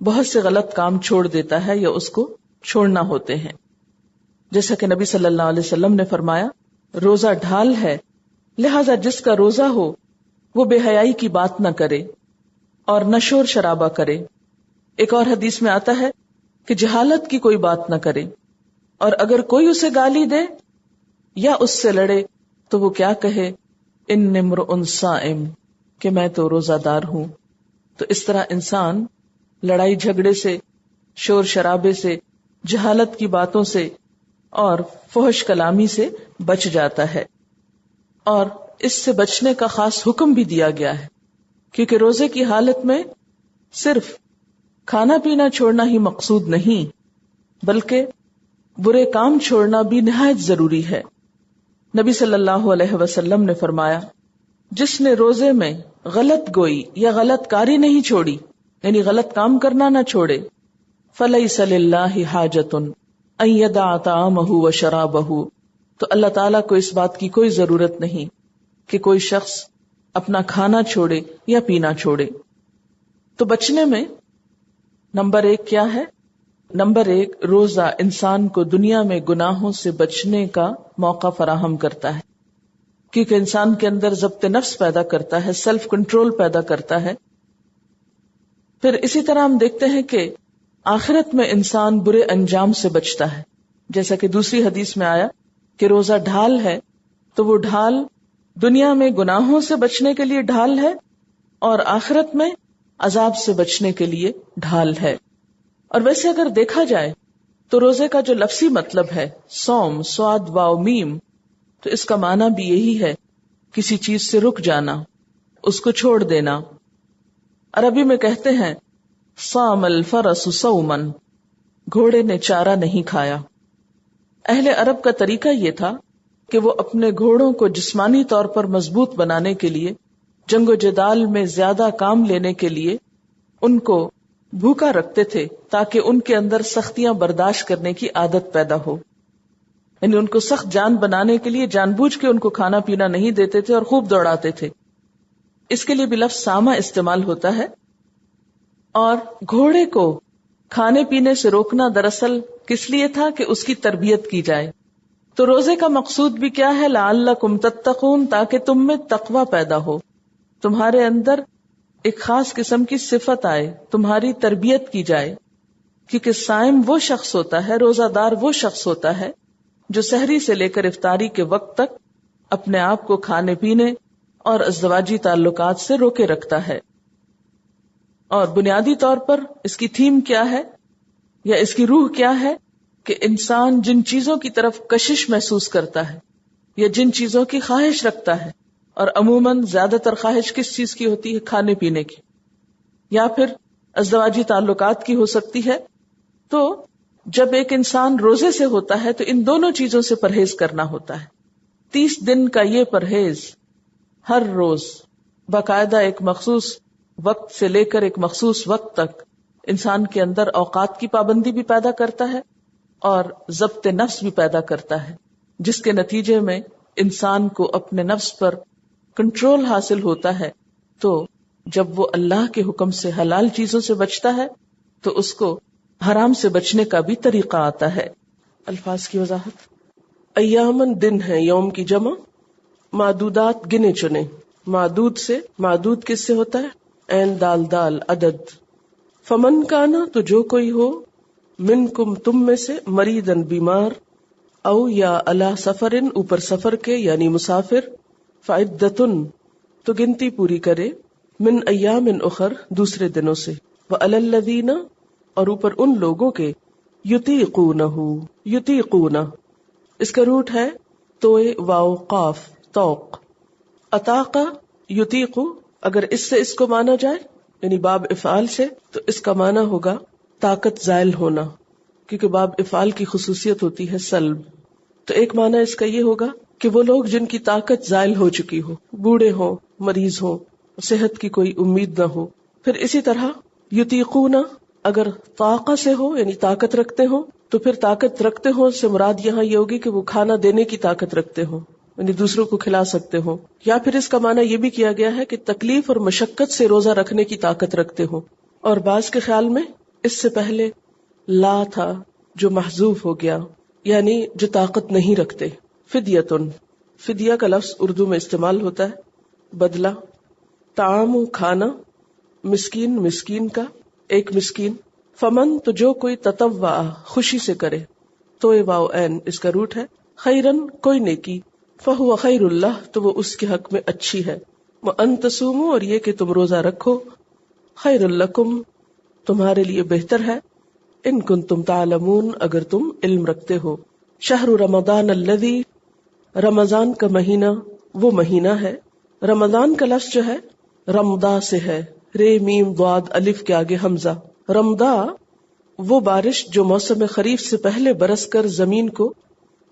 بہت سے غلط کام چھوڑ دیتا ہے یا اس کو چھوڑنا ہوتے ہیں. جیسا کہ نبی صلی اللہ علیہ وسلم نے فرمایا روزہ ڈھال ہے، لہذا جس کا روزہ ہو وہ بے حیائی کی بات نہ کرے اور نہ شور شرابہ کرے. ایک اور حدیث میں آتا ہے کہ جہالت کی کوئی بات نہ کرے، اور اگر کوئی اسے گالی دے یا اس سے لڑے تو وہ کیا کہے؟ ان امرؤ صائم، کہ میں تو روزہ دار ہوں. تو اس طرح انسان لڑائی جھگڑے سے، شور شرابے سے، جہالت کی باتوں سے اور فحش کلامی سے بچ جاتا ہے. اور اس سے بچنے کا خاص حکم بھی دیا گیا ہے، کیونکہ روزے کی حالت میں صرف کھانا پینا چھوڑنا ہی مقصود نہیں، بلکہ برے کام چھوڑنا بھی نہایت ضروری ہے. نبی صلی اللہ علیہ وسلم نے فرمایا جس نے روزے میں غلط گوئی یا غلط کاری نہیں چھوڑی، یعنی غلط کام کرنا نہ چھوڑے، فَلَيْسَ لِلَّهِ حَاجَةٌ أَن يَدَعَ طَعَامَهُ وَشَرَابَهُ، تو اللہ تعالیٰ کو اس بات کی کوئی ضرورت نہیں کہ کوئی شخص اپنا کھانا چھوڑے یا پینا چھوڑے. تو بچنے میں نمبر 1 کیا ہے؟ نمبر 1، روزہ انسان کو دنیا میں گناہوں سے بچنے کا موقع فراہم کرتا ہے، کیونکہ انسان کے اندر ضبط نفس پیدا کرتا ہے، سیلف کنٹرول پیدا کرتا ہے. پھر اسی طرح ہم دیکھتے ہیں کہ آخرت میں انسان برے انجام سے بچتا ہے، جیسا کہ دوسری حدیث میں آیا کہ روزہ ڈھال ہے، تو وہ ڈھال دنیا میں گناہوں سے بچنے کے لیے ڈھال ہے اور آخرت میں عذاب سے بچنے کے لیے ڈھال ہے. اور ویسے اگر دیکھا جائے تو روزے کا جو لفظی مطلب ہے صوم، صاد واو میم، تو اس کا معنی بھی یہی ہے کسی چیز سے رک جانا، اس کو چھوڑ دینا. عربی میں کہتے ہیں صام الفرس صوما، گھوڑے نے چارہ نہیں کھایا. اہل عرب کا طریقہ یہ تھا کہ وہ اپنے گھوڑوں کو جسمانی طور پر مضبوط بنانے کے لیے، جنگ و جدال میں زیادہ کام لینے کے لیے ان کو بھوکا رکھتے تھے تاکہ ان کے اندر سختیاں برداشت کرنے کی عادت پیدا ہو. یعنی ان کو سخت جان بنانے کے لیے جان بوجھ کے ان کو کھانا پینا نہیں دیتے تھے اور خوب دوڑاتے تھے. اس کے لیے بھی لفظ ساما استعمال ہوتا ہے. اور گھوڑے کو کھانے پینے سے روکنا دراصل کس لیے تھا کہ اس کی تربیت کی جائے. تو روزے کا مقصود بھی کیا ہے؟ لعلکم تتقون، تاکہ تم میں تقوی پیدا ہو، تمہارے اندر ایک خاص قسم کی صفت آئے، تمہاری تربیت کی جائے. کیونکہ صائم وہ شخص ہوتا ہے، روزہ دار وہ شخص ہوتا ہے جو سحری سے لے کر افطاری کے وقت تک اپنے آپ کو کھانے پینے اور ازدواجی تعلقات سے روکے رکھتا ہے. اور بنیادی طور پر اس کی تھیم کیا ہے یا اس کی روح کیا ہے کہ انسان جن چیزوں کی طرف کشش محسوس کرتا ہے یا جن چیزوں کی خواہش رکھتا ہے، اور عموماً زیادہ تر خواہش کس چیز کی ہوتی ہے؟ کھانے پینے کی، یا پھر ازدواجی تعلقات کی ہو سکتی ہے. تو جب ایک انسان روزے سے ہوتا ہے تو ان دونوں چیزوں سے پرہیز کرنا ہوتا ہے. 30 دن کا یہ پرہیز ہر روز باقاعدہ ایک مخصوص وقت سے لے کر ایک مخصوص وقت تک انسان کے اندر اوقات کی پابندی بھی پیدا کرتا ہے اور ضبط نفس بھی پیدا کرتا ہے، جس کے نتیجے میں انسان کو اپنے نفس پر کنٹرول حاصل ہوتا ہے. تو جب وہ اللہ کے حکم سے حلال چیزوں سے بچتا ہے تو اس کو حرام سے بچنے کا بھی طریقہ آتا ہے. الفاظ کی وضاحت. ایامن دن ہے، یوم کی جمع، معدودات گنے چنے. معدود سے، معدود کس سے ہوتا ہے؟ عین دال دال، عدد. فمن کانا، تو جو کوئی ہو، منکم تم میں سے، مریدن بیمار، او یا علی سفرن اوپر سفر کے یعنی مسافر، فعدتن تو گنتی پوری کرے، من ایام اخر دوسرے دنوں سے، وعلی الذین اور اوپر ان لوگوں کے، یطیقونہ یطیقون اس کا روٹ ہے توئے واو قاف توق. اطاقہ یطیقو، اگر اس سے اس کو مانا جائے یعنی باب افعال سے، تو اس کا معنی ہوگا طاقت زائل ہونا، کیونکہ باب افعال کی خصوصیت ہوتی ہے سلب. تو ایک معنی اس کا یہ ہوگا کہ وہ لوگ جن کی طاقت زائل ہو چکی ہو، بوڑھے ہوں، مریض ہوں، صحت کی کوئی امید نہ ہو. پھر اسی طرح یطیقون، اگر طاقت سے ہو یعنی طاقت رکھتے ہوں، تو پھر طاقت رکھتے ہوں سے مراد یہاں یہ ہوگی کہ وہ کھانا دینے کی طاقت رکھتے ہوں، یعنی دوسروں کو کھلا سکتے ہوں. یا پھر اس کا معنی یہ بھی کیا گیا ہے کہ تکلیف اور مشقت سے روزہ رکھنے کی طاقت رکھتے ہوں. اور بعض کے خیال میں اس سے پہلے لا تھا جو محذوف ہو گیا، یعنی جو طاقت نہیں رکھتے. فدیتن، فدیہ کا لفظ اردو میں استعمال ہوتا ہے بدلہ. طعام کھانا، مسکین مسکین کا، ایک مسکین. فمن تو جو کوئی تطوع خوشی سے کرے، تو واو این اس کا روٹ ہے، خیرن کوئی نیکی، فہو خیر اللہ تو وہ اس کے حق میں اچھی ہے. وان تصوموا اور یہ کہ تم روزہ رکھو، خیر لکم تمہارے لیے بہتر ہے، ان کنتم تعلمون اگر تم علم رکھتے ہو. شہر رمضان الذی، رمضان کا مہینہ وہ مہینہ ہے. رمضان کا لفظ جو ہے رمضا سے ہے، رے میم ضاد الف کے آگے حمزہ. رمضا وہ بارش جو موسم خریف سے پہلے برس کر زمین کو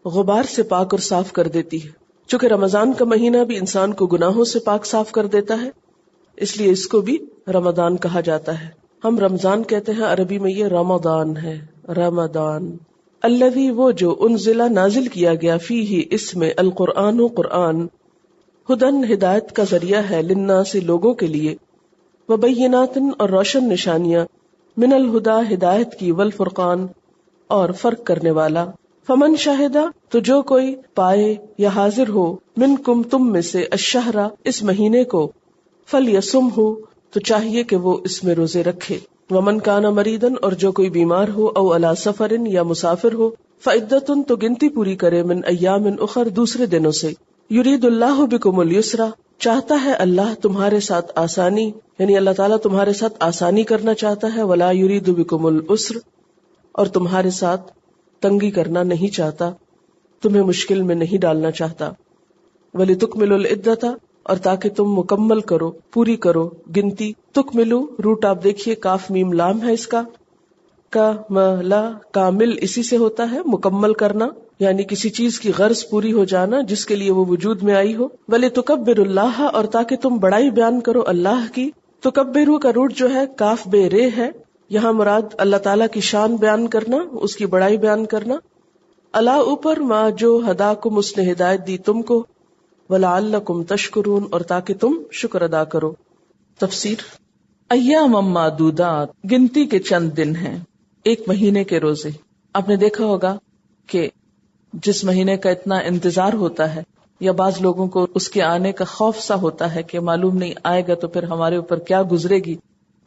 غبار سے پاک اور صاف کر دیتی ہے. چونکہ رمضان کا مہینہ بھی انسان کو گناہوں سے پاک صاف کر دیتا ہے، اس لیے اس کو بھی رمضان کہا جاتا ہے. ہم رمضان کہتے ہیں، عربی میں یہ رمضان ہے، رمضان. الذی وہ جو انزلہ نازل کیا گیا فیہ اس میں القرآن قرآن، ہدن ہدایت کا ذریعہ ہے، للناس لوگوں کے لیے، وبینات اور روشن نشانیاں، من الہدا ہدایت کی، والفرقان اور فرق کرنے والا. فمن شاہدہ تو جو کوئی پائے یا حاضر ہو، منکم تم میں سے، الشہر اس مہینے کو، فلیصمہ تو چاہیے کہ وہ اس میں روزے رکھے. ومن کان مریدن اور جو کوئی بیمار ہو، او علی سفر یا مسافر ہو، فعدۃ تو گنتی پوری کرے، من ایام اخر دوسرے دنوں سے. یرید اللہ بکم اليسر چاہتا ہے اللہ تمہارے ساتھ آسانی، یعنی اللہ تعالیٰ تمہارے ساتھ آسانی کرنا چاہتا ہے. ولا یرید بکم العسر اور تمہارے ساتھ تنگی کرنا نہیں چاہتا، تمہیں مشکل میں نہیں ڈالنا چاہتا. ولتکملوا العدۃ اور تاکہ تم مکمل کرو، پوری کرو گنتی. تکملو روٹ آپ دیکھیے کاف میم لام ہے اس کا، کاملا کامل اسی سے ہوتا ہے مکمل کرنا، یعنی کسی چیز کی غرض پوری ہو جانا جس کے لیے وہ وجود میں آئی ہو. وَلِتُكَبِّرُ اللَّهَ اور تاکہ تم بڑائی بیان کرو اللہ کی. تکبرو کا روٹ جو ہے کاف بے رے ہے، یہاں مراد اللہ تعالیٰ کی شان بیان کرنا، اس کی بڑائی بیان کرنا. اللہ اوپر ما جو ہداکم اس نے ہدایت دی تم کو، وَلَعَلَّكُمْ تَشْكُرُونَ اور تاکہ تم شکر ادا کرو. تفسیر ایام معدودات گنتی کے چند دن ہیں، ایک مہینے کے روزے. آپ نے دیکھا ہوگا کہ جس مہینے کا اتنا انتظار ہوتا ہے یا بعض لوگوں کو اس کے آنے کا خوف سا ہوتا ہے کہ معلوم نہیں آئے گا تو پھر ہمارے اوپر کیا گزرے گی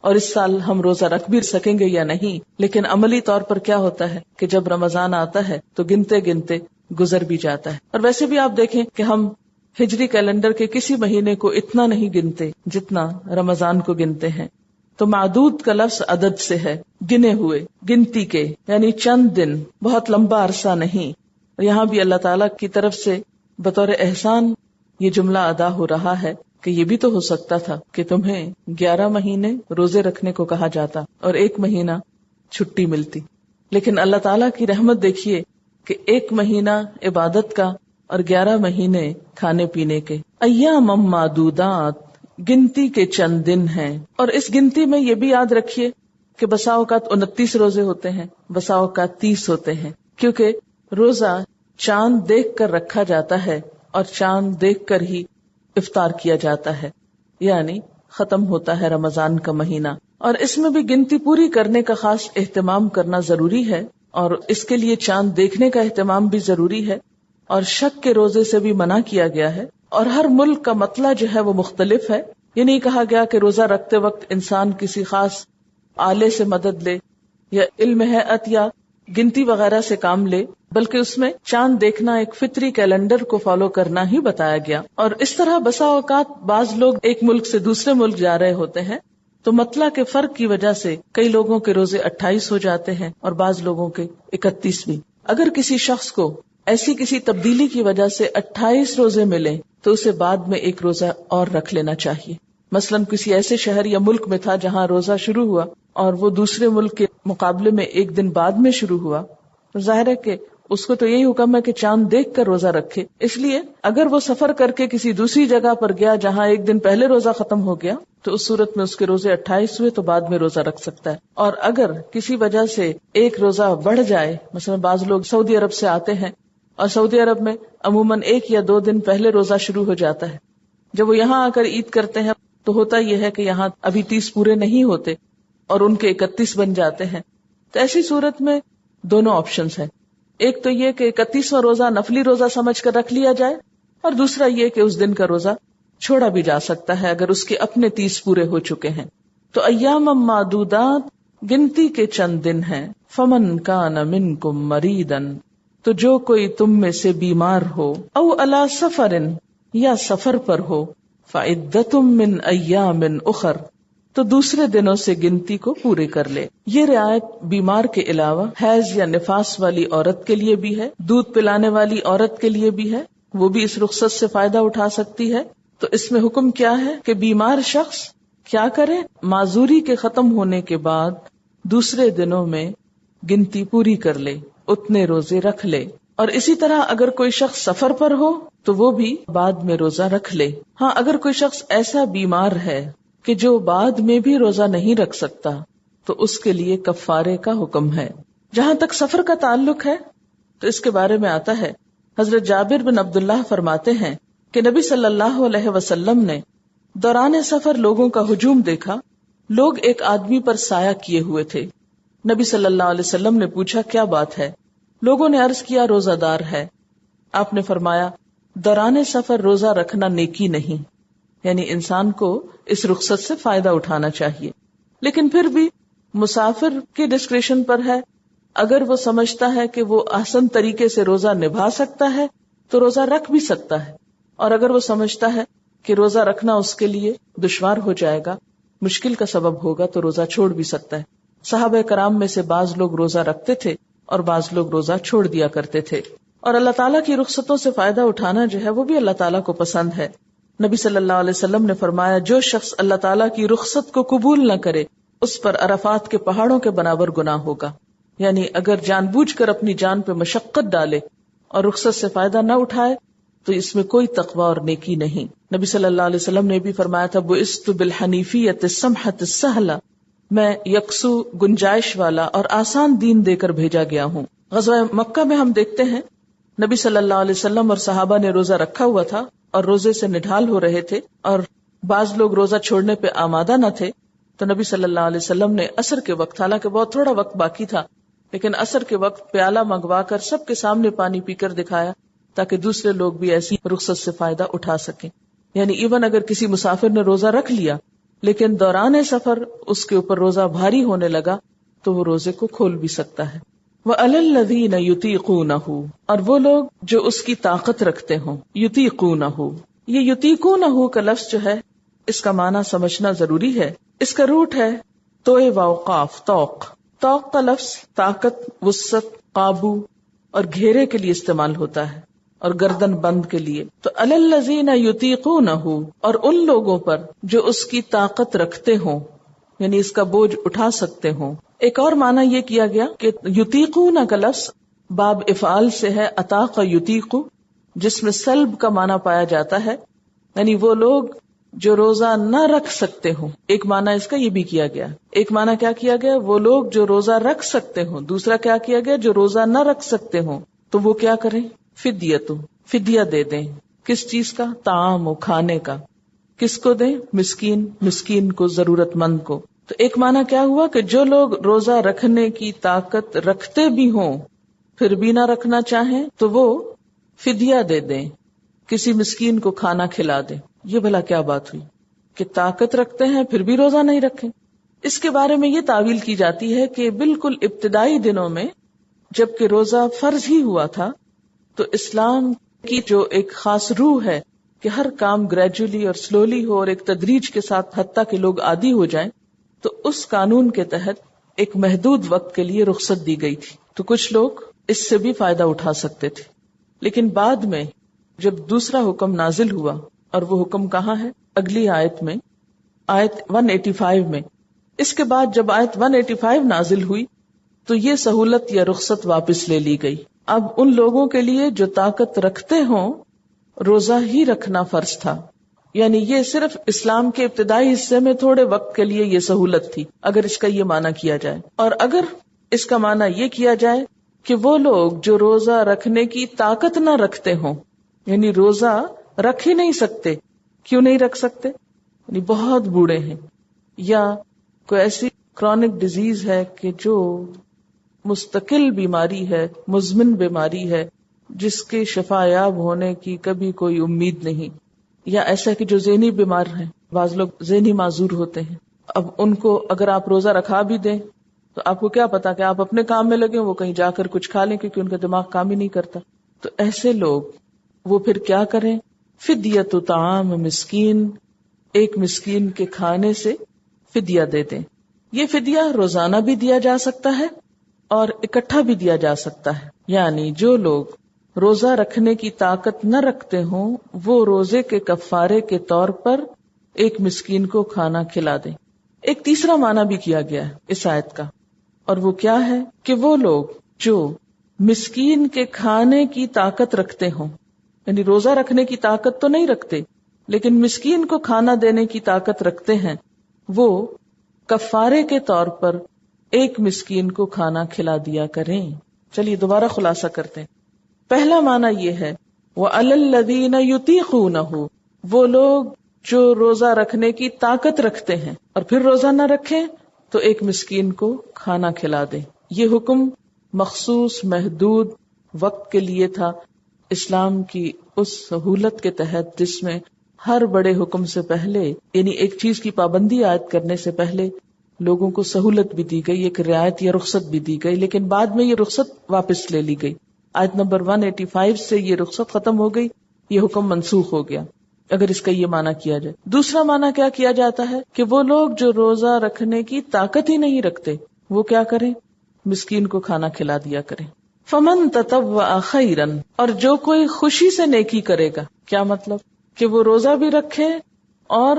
اور اس سال ہم روزہ رکھ بھی سکیں گے یا نہیں. لیکن عملی طور پر کیا ہوتا ہے کہ جب رمضان آتا ہے تو گنتے گنتے گزر بھی جاتا ہے. اور ویسے بھی آپ دیکھیں کہ ہم ہجری کیلنڈر کے کسی مہینے کو اتنا نہیں گنتے جتنا رمضان کو گنتے ہیں. تو معدود کا لفظ عدد سے ہے، گنے ہوئے، گنتی کے، یعنی چند دن، بہت لمبا عرصہ نہیں. یہاں بھی اللہ تعالیٰ کی طرف سے بطور احسان یہ جملہ ادا ہو رہا ہے کہ یہ بھی تو ہو سکتا تھا کہ تمہیں 11 مہینے روزے رکھنے کو کہا جاتا اور 1 مہینہ چھٹی ملتی. لیکن اللہ تعالیٰ کی رحمت دیکھیے کہ 1 مہینہ عبادت کا اور 11 مہینے کھانے پینے کے. ایام معدودات گنتی کے چند دن ہیں. اور اس گنتی میں یہ بھی یاد رکھیے کہ بسا اوقات 29 روزے ہوتے ہیں، بسا اوقات 30 ہوتے ہیں، کیونکہ روزہ چاند دیکھ کر رکھا جاتا ہے اور چاند دیکھ کر ہی افطار کیا جاتا ہے، یعنی ختم ہوتا ہے رمضان کا مہینہ. اور اس میں بھی گنتی پوری کرنے کا خاص اہتمام کرنا ضروری ہے، اور اس کے لیے چاند دیکھنے کا اہتمام بھی ضروری ہے، اور شک کے روزے سے بھی منع کیا گیا ہے. اور ہر ملک کا مطلع جو ہے وہ مختلف ہے. یہ نہیں کہا گیا کہ روزہ رکھتے وقت انسان کسی خاص آلے سے مدد لے یا علم ہیئت یا گنتی وغیرہ سے کام لے، بلکہ اس میں چاند دیکھنا ایک فطری کیلنڈر کو فالو کرنا ہی بتایا گیا. اور اس طرح بسا اوقات بعض لوگ ایک ملک سے دوسرے ملک جا رہے ہوتے ہیں تو مطلع کے فرق کی وجہ سے کئی لوگوں کے روزے 28 ہو جاتے ہیں اور بعض لوگوں کے 31 بھی. اگر کسی شخص کو ایسی کسی تبدیلی کی وجہ سے 28 روزے ملیں تو اسے بعد میں 1 روزہ اور رکھ لینا چاہیے. مثلاً کسی ایسے شہر یا ملک میں تھا جہاں روزہ شروع ہوا اور وہ دوسرے ملک کے مقابلے میں ایک دن بعد میں شروع ہوا، تو ظاہر ہے کہ اس کو تو یہی حکم ہے کہ چاند دیکھ کر روزہ رکھے. اس لیے اگر وہ سفر کر کے کسی دوسری جگہ پر گیا جہاں ایک دن پہلے روزہ ختم ہو گیا تو اس صورت میں اس کے روزے 28 ہوئے تو بعد میں روزہ رکھ سکتا ہے. اور اگر کسی وجہ سے ایک روزہ بڑھ جائے، مثلا بعض لوگ سعودی عرب سے آتے ہیں اور سعودی عرب میں عموماً 1 یا 2 دن پہلے روزہ شروع ہو جاتا ہے، جب وہ یہاں آ کر عید کرتے ہیں تو ہوتا یہ ہے کہ یہاں ابھی 30 پورے نہیں ہوتے اور ان کے 31 بن جاتے ہیں. تو ایسی صورت میں دونوں آپشنز ہیں، ایک تو یہ کہ 31واں روزہ نفلی روزہ سمجھ کر رکھ لیا جائے، اور دوسرا یہ کہ اس دن کا روزہ چھوڑا بھی جا سکتا ہے اگر اس کے اپنے 30 پورے ہو چکے ہیں. تو ایام معدودات گنتی کے چند دن ہیں. فمن کان منکم مریضا، تو جو کوئی تم میں سے بیمار ہو، او علی سفر، یا سفر پر ہو، فعدۃ من ایام اخر، تو دوسرے دنوں سے گنتی کو پورے کر لے. یہ رعایت بیمار کے علاوہ حیض یا نفاس والی عورت کے لیے بھی ہے، دودھ پلانے والی عورت کے لیے بھی ہے، وہ بھی اس رخصت سے فائدہ اٹھا سکتی ہے. تو اس میں حکم کیا ہے کہ بیمار شخص کیا کرے؟ معذوری کے ختم ہونے کے بعد دوسرے دنوں میں گنتی پوری کر لے، اتنے روزے رکھ لے. اور اسی طرح اگر کوئی شخص سفر پر ہو تو وہ بھی بعد میں روزہ رکھ لے. ہاں، اگر کوئی شخص ایسا بیمار ہے کہ جو بعد میں بھی روزہ نہیں رکھ سکتا تو اس کے لیے کفارے کا حکم ہے. جہاں تک سفر کا تعلق ہے تو اس کے بارے میں آتا ہے، حضرت جابر بن عبداللہ فرماتے ہیں کہ نبی صلی اللہ علیہ وسلم نے دوران سفر لوگوں کا ہجوم دیکھا. لوگ ایک آدمی پر سایہ کیے ہوئے تھے. نبی صلی اللہ علیہ وسلم نے پوچھا کیا بات ہے؟ لوگوں نے عرض کیا روزہ دار ہے. آپ نے فرمایا دوران سفر روزہ رکھنا نیکی نہیں، یعنی انسان کو اس رخصت سے فائدہ اٹھانا چاہیے، لیکن پھر بھی مسافر کے ڈسکریشن پر ہے. اگر وہ سمجھتا ہے کہ وہ احسن طریقے سے روزہ نبھا سکتا ہے تو روزہ رکھ بھی سکتا ہے، اور اگر وہ سمجھتا ہے کہ روزہ رکھنا اس کے لیے دشوار ہو جائے گا، مشکل کا سبب ہوگا، تو روزہ چھوڑ بھی سکتا ہے. صحابہ کرام میں سے بعض لوگ روزہ رکھتے تھے اور بعض لوگ روزہ چھوڑ دیا کرتے تھے. اور اللہ تعالیٰ کی رخصتوں سے فائدہ اٹھانا جو ہے وہ بھی اللہ تعالیٰ کو پسند ہے. نبی صلی اللہ علیہ وسلم نے فرمایا جو شخص اللہ تعالیٰ کی رخصت کو قبول نہ کرے اس پر عرفات کے پہاڑوں کے برابر گناہ ہوگا. یعنی اگر جان بوجھ کر اپنی جان پہ مشقت ڈالے اور رخصت سے فائدہ نہ اٹھائے تو اس میں کوئی تقوی اور نیکی نہیں. نبی صلی اللہ علیہ وسلم نے بھی فرمایا تھا بعثت بالحنیفیۃ السمحۃ السہلہ، میں یکسو گنجائش والا اور آسان دین دے کر بھیجا گیا ہوں. غزوہ مکہ میں ہم دیکھتے ہیں نبی صلی اللہ علیہ وسلم اور صحابہ نے روزہ رکھا ہوا تھا اور روزے سے نڈھال ہو رہے تھے، اور بعض لوگ روزہ چھوڑنے پہ آمادہ نہ تھے. تو نبی صلی اللہ علیہ وسلم نے عصر کے وقت، حالانکہ بہت تھوڑا وقت باقی تھا، لیکن عصر کے وقت پیالہ منگوا کر سب کے سامنے پانی پی کر دکھایا تاکہ دوسرے لوگ بھی ایسی رخصت سے فائدہ اٹھا سکیں. یعنی ایون اگر کسی مسافر نے روزہ رکھ لیا لیکن دوران سفر اس کے اوپر روزہ بھاری ہونے لگا تو وہ روزے کو کھول بھی سکتا ہے. وَعَلَى الَّذِينَ يُطِيقُونَهُ، اور وہ لوگ جو اس کی طاقت رکھتے ہوں. يُطِيقُونَهُ، یہ يُطِيقُونَهُ کا لفظ جو ہے اس کا معنی سمجھنا ضروری ہے. اس کا روٹ ہے توئے واوقاف، توق. توق کا لفظ طاقت، وسعت، قابو اور گھیرے کے لیے استعمال ہوتا ہے اور گردن بند کے لیے. تو علی الذین یطیقونہ، اور ان لوگوں پر جو اس کی طاقت رکھتے ہوں، یعنی اس کا بوجھ اٹھا سکتے ہوں. ایک اور معنی یہ کیا گیا کہ یطیقونہ کا لفظ باب افعال سے ہے اطاق یطیق، جس میں سلب کا معنی پایا جاتا ہے، یعنی وہ لوگ جو روزہ نہ رکھ سکتے ہوں. ایک معنی اس کا یہ بھی کیا گیا. ایک معنی کیا کیا گیا؟ وہ لوگ جو روزہ رکھ سکتے ہوں. دوسرا کیا کیا گیا؟ جو روزہ نہ رکھ سکتے ہوں تو وہ کیا کریں؟ فدیتو، فدیہ دے دیں. کس چیز کا؟ طعام و کھانے کا. کس کو دیں؟ مسکین، مسکین کو، ضرورت مند کو. تو ایک معنی کیا ہوا کہ جو لوگ روزہ رکھنے کی طاقت رکھتے بھی ہوں پھر بھی نہ رکھنا چاہیں تو وہ فدیہ دے دیں، کسی مسکین کو کھانا کھلا دیں. یہ بھلا کیا بات ہوئی کہ طاقت رکھتے ہیں پھر بھی روزہ نہیں رکھیں؟ اس کے بارے میں یہ تعویل کی جاتی ہے کہ بالکل ابتدائی دنوں میں جبکہ روزہ فرض ہی ہوا تھا تو اسلام کی جو ایک خاص روح ہے کہ ہر کام گریجولی اور سلولی ہو اور ایک تدریج کے ساتھ حتیٰ کہ لوگ عادی ہو جائیں، تو اس قانون کے تحت ایک محدود وقت کے لیے رخصت دی گئی تھی. تو کچھ لوگ اس سے بھی فائدہ اٹھا سکتے تھے. لیکن بعد میں جب دوسرا حکم نازل ہوا، اور وہ حکم کہاں ہے؟ اگلی آیت میں آیت 185 میں. اس کے بعد جب آیت 185 نازل ہوئی تو یہ سہولت یا رخصت واپس لے لی گئی. اب ان لوگوں کے لیے جو طاقت رکھتے ہوں روزہ ہی رکھنا فرض تھا. یعنی یہ صرف اسلام کے ابتدائی حصے میں تھوڑے وقت کے لیے یہ سہولت تھی اگر اس کا یہ معنی کیا جائے. اور اگر اس کا معنی یہ کیا جائے کہ وہ لوگ جو روزہ رکھنے کی طاقت نہ رکھتے ہوں، یعنی روزہ رکھ ہی نہیں سکتے. کیوں نہیں رکھ سکتے؟ یعنی بہت بوڑھے ہیں یا کوئی ایسی کرونک ڈیزیز ہے کہ جو مستقل بیماری ہے، مزمن بیماری ہے جس کے شفا یاب ہونے کی کبھی کوئی امید نہیں، یا ایسا کہ جو ذہنی بیمار ہیں، بعض لوگ ذہنی معذور ہوتے ہیں. اب ان کو اگر آپ روزہ رکھا بھی دیں تو آپ کو کیا پتا کہ آپ اپنے کام میں لگے، وہ کہیں جا کر کچھ کھا لیں کیونکہ ان کا دماغ کام ہی نہیں کرتا. تو ایسے لوگ وہ پھر کیا کریں؟ فدیۃ طعام مسکین، ایک مسکین کے کھانے سے فدیہ دے دیں. یہ فدیہ روزانہ بھی دیا جا سکتا ہے اور اکٹھا بھی دیا جا سکتا ہے. یعنی جو لوگ روزہ رکھنے کی طاقت نہ رکھتے ہوں وہ روزے کے کفارے کے طور پر ایک مسکین کو کھانا کھلا دیں. ایک تیسرا معنی بھی کیا گیا ہے اس آیت کا، اور وہ کیا ہے کہ وہ لوگ جو مسکین کے کھانے کی طاقت رکھتے ہوں، یعنی روزہ رکھنے کی طاقت تو نہیں رکھتے لیکن مسکین کو کھانا دینے کی طاقت رکھتے ہیں، وہ کفارے کے طور پر ایک مسکین کو کھانا کھلا دیا کریں. چلیے دوبارہ خلاصہ کرتے ہیں. پہلا معنی یہ ہے وَعَلَى الَّذِينَ يُطِيقُونَهُ، وہ لوگ جو روزہ رکھنے کی طاقت رکھتے ہیں اور پھر روزہ نہ رکھیں تو ایک مسکین کو کھانا کھلا دیں. یہ حکم مخصوص محدود وقت کے لیے تھا، اسلام کی اس سہولت کے تحت جس میں ہر بڑے حکم سے پہلے، یعنی ایک چیز کی پابندی عائد کرنے سے پہلے لوگوں کو سہولت بھی دی گئی، ایک رعایت یا رخصت بھی دی گئی، لیکن بعد میں یہ رخصت واپس لے لی گئی. آیت نمبر 185 سے یہ رخصت ختم ہو گئی، یہ حکم منسوخ ہو گیا اگر اس کا یہ معنی کیا جائے. دوسرا معنی کیا کیا جاتا ہے کہ وہ لوگ جو روزہ رکھنے کی طاقت ہی نہیں رکھتے وہ کیا کریں؟ مسکین کو کھانا کھلا دیا کریں. فمن تطوع خیرا، اور جو کوئی خوشی سے نیکی کرے گا. کیا مطلب؟ کہ وہ روزہ بھی رکھے اور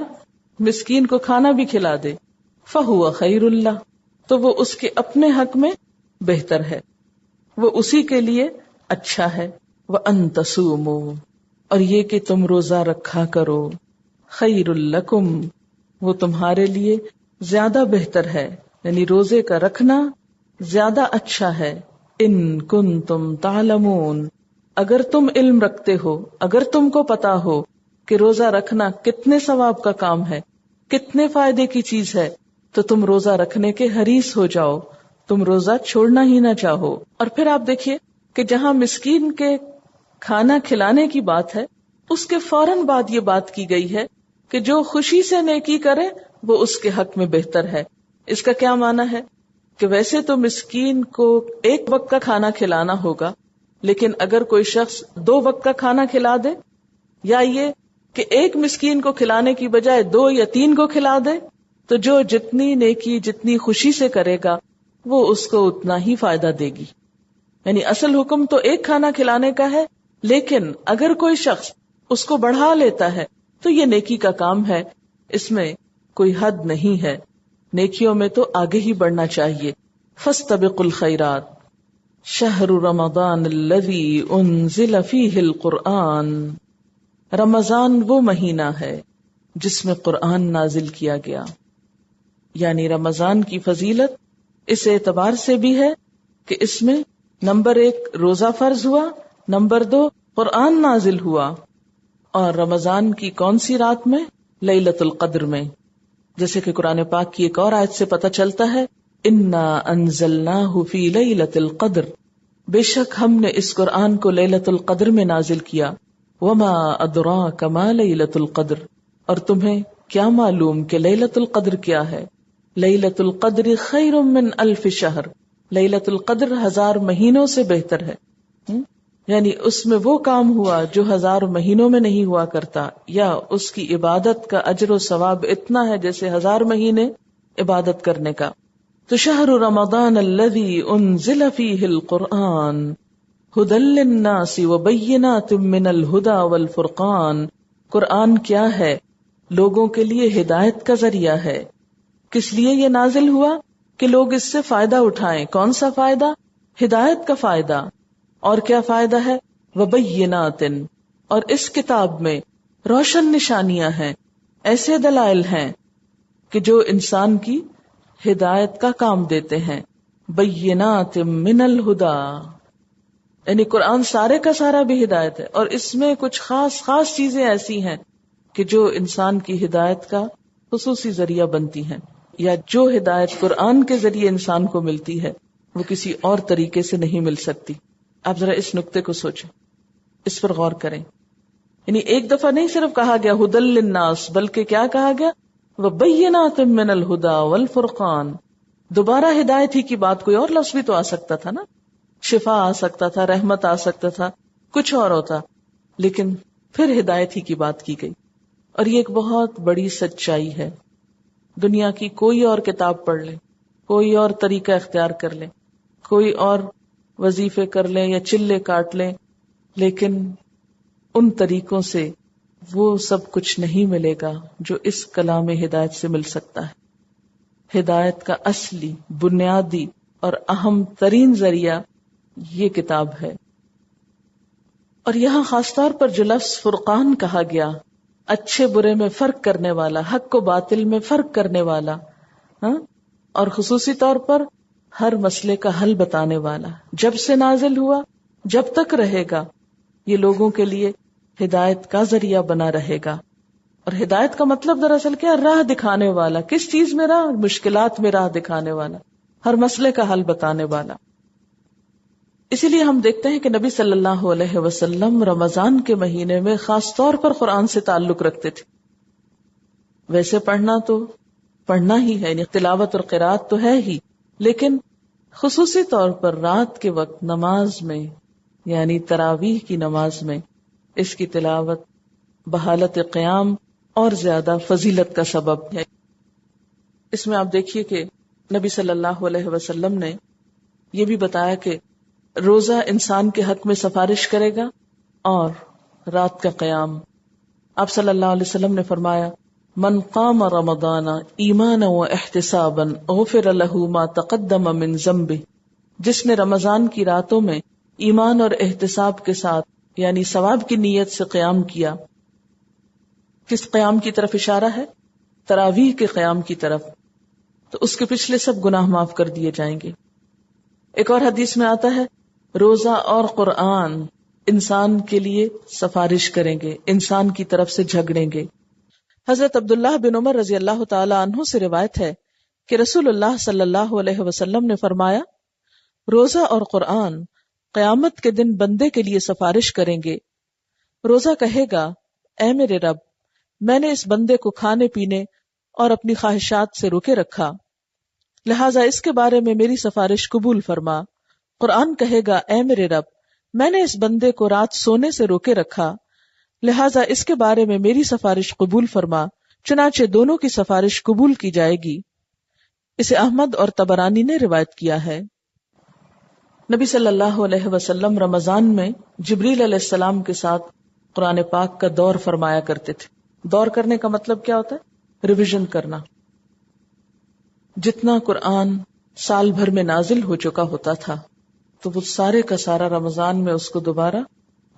مسکین کو کھانا بھی کھلا دے. فہو خیر اللہ، تو وہ اس کے اپنے حق میں بہتر ہے، وہ اسی کے لیے اچھا ہے. وَأَن تَصُومُوا، اور یہ کہ تم روزہ رکھا کرو. خیر لکم، وہ تمہارے لیے زیادہ بہتر ہے، یعنی روزے کا رکھنا زیادہ اچھا ہے. ان کنتم تعلمون، اگر تم علم رکھتے ہو، اگر تم کو پتا ہو کہ روزہ رکھنا کتنے ثواب کا کام ہے، کتنے فائدے کی چیز ہے، تو تم روزہ رکھنے کے حریص ہو جاؤ، تم روزہ چھوڑنا ہی نہ چاہو. اور پھر آپ دیکھیے کہ جہاں مسکین کے کھانا کھلانے کی بات ہے اس کے فوراً بعد یہ بات کی گئی ہے کہ جو خوشی سے نیکی کرے وہ اس کے حق میں بہتر ہے. اس کا کیا معنی ہے کہ ویسے تو مسکین کو ایک وقت کا کھانا کھلانا ہوگا، لیکن اگر کوئی شخص 2 وقت کا کھانا کھلا دے، یا یہ کہ ایک مسکین کو کھلانے کی بجائے 2 یا 3 کو کھلا دے، تو جو جتنی نیکی جتنی خوشی سے کرے گا وہ اس کو اتنا ہی فائدہ دے گی. یعنی اصل حکم تو ایک کھانا کھلانے کا ہے، لیکن اگر کوئی شخص اس کو بڑھا لیتا ہے تو یہ نیکی کا کام ہے، اس میں کوئی حد نہیں ہے. نیکیوں میں تو آگے ہی بڑھنا چاہیے. فاستبقوا الخیرات شہر رمضان الذی انزل فیہ القرآن، رمضان وہ مہینہ ہے جس میں قرآن نازل کیا گیا. یعنی رمضان کی فضیلت اس اعتبار سے بھی ہے کہ اس میں نمبر 1 روزہ فرض ہوا، نمبر 2 قرآن نازل ہوا. اور رمضان کی کون سی رات میں؟ لیلۃ القدر میں. جیسے کہ قرآن پاک کی ایک اور آیت سے پتہ چلتا ہے، انا انزلناہ فی لیلۃ القدر، بے شک ہم نے اس قرآن کو لیلۃ القدر میں نازل کیا. وما ادراک ما لیلۃ القدر، اور تمہیں کیا معلوم کہ لیلۃ القدر کیا ہے؟ لیلۃ القدر خیر من 1000 شہر، لیلۃ القدر 1000 مہینوں سے بہتر ہے. یعنی اس میں وہ کام ہوا جو 1000 مہینوں میں نہیں ہوا کرتا، یا اس کی عبادت کا اجر و ثواب اتنا ہے جیسے 1000 مہینے عبادت کرنے کا. تو شہر رمضان الذی انزل فیہ القرآن ھدی للناس وبینات من الھدی والفرقان، قرآن کیا ہے؟ لوگوں کے لیے ہدایت کا ذریعہ ہے. کس لیے یہ نازل ہوا؟ کہ لوگ اس سے فائدہ اٹھائیں. کون سا فائدہ؟ ہدایت کا فائدہ. اور کیا فائدہ ہے؟ وَبَيِّنَاتٍ، اور اس کتاب میں روشن نشانیاں ہیں، ایسے دلائل ہیں کہ جو انسان کی ہدایت کا کام دیتے ہیں. بینات من الہدا، یعنی قرآن سارے کا سارا بھی ہدایت ہے، اور اس میں کچھ خاص خاص چیزیں ایسی ہیں کہ جو انسان کی ہدایت کا خصوصی ذریعہ بنتی ہیں، یا جو ہدایت قرآن کے ذریعے انسان کو ملتی ہے وہ کسی اور طریقے سے نہیں مل سکتی. آپ ذرا اس نقطے کو سوچیں، اس پر غور کریں. یعنی ایک دفعہ نہیں صرف کہا گیا ہدی للناس، بلکہ کیا کہا گیا؟ وبینات من الہدا والفرقان. دوبارہ ہدایت ہی کی بات، کوئی اور لفظ بھی تو آ سکتا تھا نا، شفا آ سکتا تھا، رحمت آ سکتا تھا، کچھ اور ہوتا، لیکن پھر ہدایت ہی کی بات کی گئی. اور یہ ایک بہت بڑی سچائی ہے. دنیا کی کوئی اور کتاب پڑھ لیں، کوئی اور طریقہ اختیار کر لیں، کوئی اور وظیفے کر لیں یا چلے کاٹ لیں، لیکن ان طریقوں سے وہ سب کچھ نہیں ملے گا جو اس کلام ہدایت سے مل سکتا ہے. ہدایت کا اصلی، بنیادی اور اہم ترین ذریعہ یہ کتاب ہے. اور یہاں خاص طور پر جو لفظ فرقان کہا گیا، اچھے برے میں فرق کرنے والا، حق و باطل میں فرق کرنے والا، اور خصوصی طور پر ہر مسئلے کا حل بتانے والا، جب سے نازل ہوا جب تک رہے گا، یہ لوگوں کے لیے ہدایت کا ذریعہ بنا رہے گا. اور ہدایت کا مطلب دراصل کیا؟ راہ دکھانے والا. کس چیز میں راہ؟ مشکلات میں راہ دکھانے والا، ہر مسئلے کا حل بتانے والا. اسی لیے ہم دیکھتے ہیں کہ نبی صلی اللہ علیہ وسلم رمضان کے مہینے میں خاص طور پر قرآن سے تعلق رکھتے تھے. ویسے پڑھنا تو پڑھنا ہی ہے، یعنی تلاوت اور قرات تو ہے ہی، لیکن خصوصی طور پر رات کے وقت نماز میں، یعنی تراویح کی نماز میں اس کی تلاوت بحالت قیام اور زیادہ فضیلت کا سبب ہے. اس میں آپ دیکھیے کہ نبی صلی اللہ علیہ وسلم نے یہ بھی بتایا کہ روزہ انسان کے حق میں سفارش کرے گا، اور رات کا قیام. آپ صلی اللہ علیہ وسلم نے فرمایا، من قام رمضان ایمانا و احتسابا غفر له ما تقدم من ذنبه، جس نے رمضان کی راتوں میں ایمان اور احتساب کے ساتھ، یعنی ثواب کی نیت سے قیام کیا. کس قیام کی طرف اشارہ ہے؟ تراویح کے قیام کی طرف. تو اس کے پچھلے سب گناہ معاف کر دیے جائیں گے. ایک اور حدیث میں آتا ہے، روزہ اور قرآن انسان کے لیے سفارش کریں گے، انسان کی طرف سے جھگڑیں گے. حضرت عبداللہ بن عمر رضی اللہ تعالی عنہ سے روایت ہے کہ رسول اللہ صلی اللہ علیہ وسلم نے فرمایا، روزہ اور قرآن قیامت کے دن بندے کے لیے سفارش کریں گے. روزہ کہے گا، اے میرے رب، میں نے اس بندے کو کھانے پینے اور اپنی خواہشات سے روکے رکھا، لہٰذا اس کے بارے میں میری سفارش قبول فرما. قرآن کہے گا، اے میرے رب، میں نے اس بندے کو رات سونے سے روکے رکھا، لہٰذا اس کے بارے میں میری سفارش قبول فرما. چنانچہ دونوں کی سفارش قبول کی جائے گی. اسے احمد اور طبرانی نے روایت کیا ہے. نبی صلی اللہ علیہ وسلم رمضان میں جبریل علیہ السلام کے ساتھ قرآن پاک کا دور فرمایا کرتے تھے. دور کرنے کا مطلب کیا ہوتا ہے؟ ریویژن کرنا. جتنا قرآن سال بھر میں نازل ہو چکا ہوتا تھا تو وہ سارے کا سارا رمضان میں اس کو دوبارہ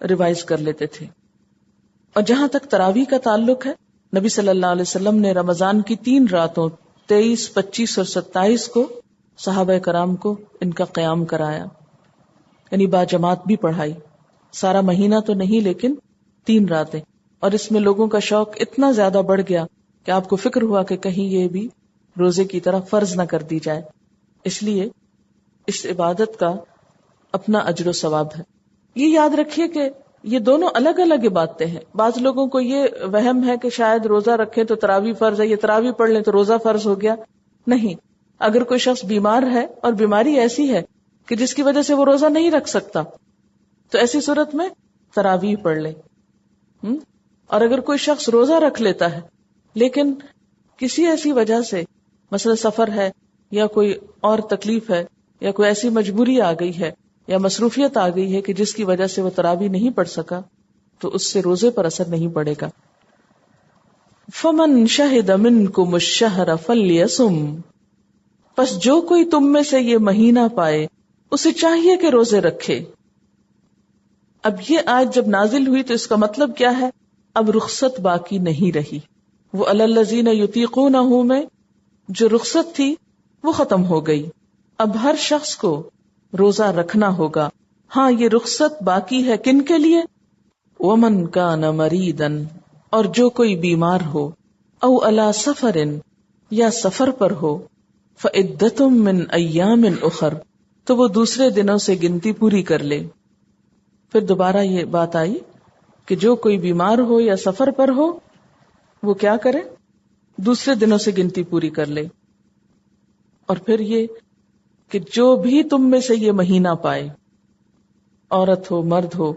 ریوائز کر لیتے تھے. اور جہاں تک تراویح کا تعلق ہے، نبی صلی اللہ علیہ وسلم نے رمضان کی 3 راتوں 23, 25 اور 27 کو صحابہ کرام کو ان کا قیام کرایا، یعنی باجماعت بھی پڑھائی. سارا مہینہ تو نہیں، لیکن 3 راتیں. اور اس میں لوگوں کا شوق اتنا زیادہ بڑھ گیا کہ آپ کو فکر ہوا کہ کہیں یہ بھی روزے کی طرح فرض نہ کر دی جائے. اس لیے اس عبادت کا اپنا اجر و ثواب ہے. یہ یاد رکھیے کہ یہ دونوں الگ الگ عبادتیں ہیں. بعض لوگوں کو یہ وہم ہے کہ شاید روزہ رکھیں تو تراویح فرض ہے، یہ تراویح پڑھ لیں تو روزہ فرض ہو گیا. نہیں، اگر کوئی شخص بیمار ہے اور بیماری ایسی ہے کہ جس کی وجہ سے وہ روزہ نہیں رکھ سکتا، تو ایسی صورت میں تراویح پڑھ لے. اور اگر کوئی شخص روزہ رکھ لیتا ہے لیکن کسی ایسی وجہ سے، مثلا سفر ہے یا کوئی اور تکلیف ہے یا کوئی ایسی مجبوری آ گئی ہے یا مصروفیت آ گئی ہے کہ جس کی وجہ سے وہ تراویح نہیں پڑھ سکا، تو اس سے روزے پر اثر نہیں پڑے گا. فمن شہد منکم الشہر فلیصم، پس جو کوئی تم میں سے یہ مہینہ پائے اسے چاہیے کہ روزے رکھے۔ اب یہ آیت جب نازل ہوئی تو اس کا مطلب کیا ہے؟ اب رخصت باقی نہیں رہی، وہ علی الذین یطیقونہ میں جو رخصت تھی وہ ختم ہو گئی، اب ہر شخص کو روزہ رکھنا ہوگا۔ ہاں یہ رخصت باقی ہے کن کے لیے؟ ومن کان مریضا، اور جو کوئی بیمار ہو، او علی سفر، یا سفر پر ہو، فعدۃ من ایام اخر، تو وہ دوسرے دنوں سے گنتی پوری کر لے۔ پھر دوبارہ یہ بات آئی کہ جو کوئی بیمار ہو یا سفر پر ہو وہ کیا کرے؟ دوسرے دنوں سے گنتی پوری کر لے۔ اور پھر یہ کہ جو بھی تم میں سے یہ مہینہ پائے، عورت ہو مرد ہو،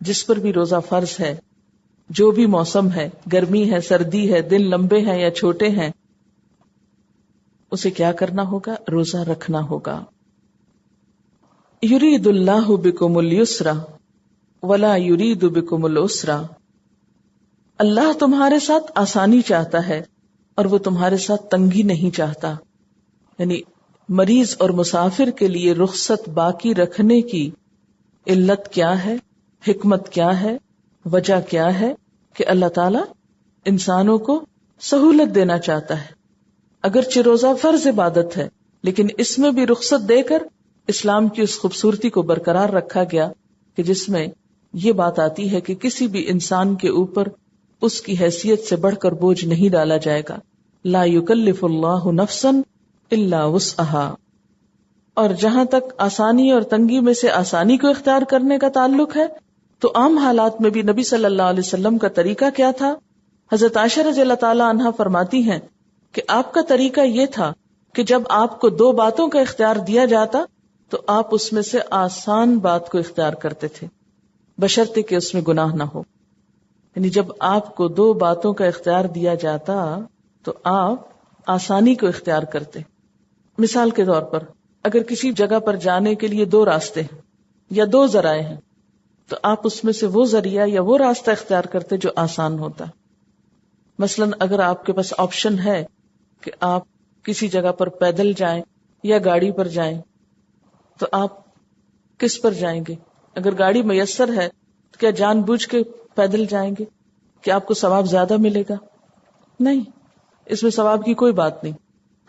جس پر بھی روزہ فرض ہے، جو بھی موسم ہے، گرمی ہے سردی ہے، دن لمبے ہیں یا چھوٹے ہیں، اسے کیا کرنا ہوگا؟ روزہ رکھنا ہوگا۔ یرید اللہ بکم الیسر ولا یرید بکم العسر، اللہ تمہارے ساتھ آسانی چاہتا ہے اور وہ تمہارے ساتھ تنگی نہیں چاہتا۔ یعنی مریض اور مسافر کے لیے رخصت باقی رکھنے کی علت کیا ہے، حکمت کیا ہے، وجہ کیا ہے؟ کہ اللہ تعالی انسانوں کو سہولت دینا چاہتا ہے۔ اگرچہ روزہ فرض عبادت ہے لیکن اس میں بھی رخصت دے کر اسلام کی اس خوبصورتی کو برقرار رکھا گیا کہ جس میں یہ بات آتی ہے کہ کسی بھی انسان کے اوپر اس کی حیثیت سے بڑھ کر بوجھ نہیں ڈالا جائے گا۔ لا یکلف اللہ نفسا الا وسعہا۔ اور جہاں تک آسانی اور تنگی میں سے آسانی کو اختیار کرنے کا تعلق ہے تو عام حالات میں بھی نبی صلی اللہ علیہ وسلم کا طریقہ کیا تھا؟ حضرت عائشہ رضی اللہ تعالی عنہا فرماتی ہیں کہ آپ کا طریقہ یہ تھا کہ جب آپ کو دو باتوں کا اختیار دیا جاتا تو آپ اس میں سے آسان بات کو اختیار کرتے تھے، بشرطے کہ اس میں گناہ نہ ہو۔ یعنی جب آپ کو دو باتوں کا اختیار دیا جاتا تو آپ آسانی کو اختیار کرتے۔ مثال کے طور پر اگر کسی جگہ پر جانے کے لیے دو راستے ہیں یا دو ذرائع ہیں تو آپ اس میں سے وہ ذریعہ یا وہ راستہ اختیار کرتے جو آسان ہوتا۔ مثلا اگر آپ کے پاس آپشن ہے کہ آپ کسی جگہ پر پیدل جائیں یا گاڑی پر جائیں تو آپ کس پر جائیں گے؟ اگر گاڑی میسر ہے تو کیا جان بوجھ کے پیدل جائیں گے کہ آپ کو ثواب زیادہ ملے گا؟ نہیں، اس میں ثواب کی کوئی بات نہیں۔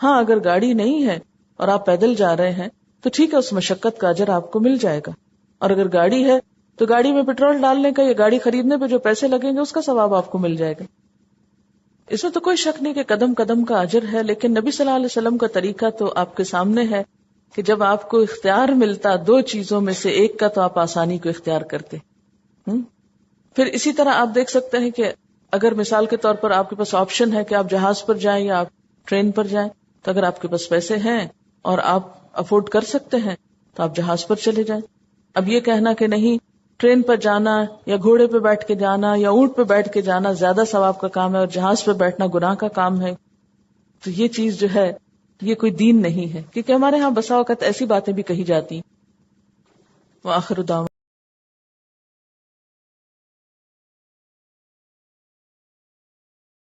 ہاں اگر گاڑی نہیں ہے اور آپ پیدل جا رہے ہیں تو ٹھیک ہے، اس مشقت کا اجر آپ کو مل جائے گا، اور اگر گاڑی ہے تو گاڑی میں پیٹرول ڈالنے کا یا گاڑی خریدنے پہ جو پیسے لگیں گے اس کا ثواب آپ کو مل جائے گا۔ اس میں تو کوئی شک نہیں کہ قدم قدم کا اجر ہے، لیکن نبی صلی اللہ علیہ وسلم کا طریقہ تو آپ کے سامنے ہے کہ جب آپ کو اختیار ملتا دو چیزوں میں سے ایک کا تو آپ آسانی کو اختیار کرتے۔ پھر اسی طرح آپ دیکھ سکتے ہیں کہ اگر مثال کے طور پر آپ کے پاس آپشن ہے کہ آپ جہاز پر جائیں یا آپ ٹرین پر جائیں، تو اگر آپ کے پاس پیسے ہیں اور آپ افورڈ کر سکتے ہیں تو آپ جہاز پر چلے جائیں۔ اب یہ کہنا کہ نہیں ٹرین پر جانا یا گھوڑے پہ بیٹھ کے جانا یا اونٹ پہ بیٹھ کے جانا زیادہ ثواب کا کام ہے اور جہاز پہ بیٹھنا گناہ کا کام ہے، تو یہ چیز جو ہے یہ کوئی دین نہیں ہے، کیونکہ ہمارے ہاں بسا اوقات ایسی باتیں بھی کہی جاتی۔ وآخر دعوانا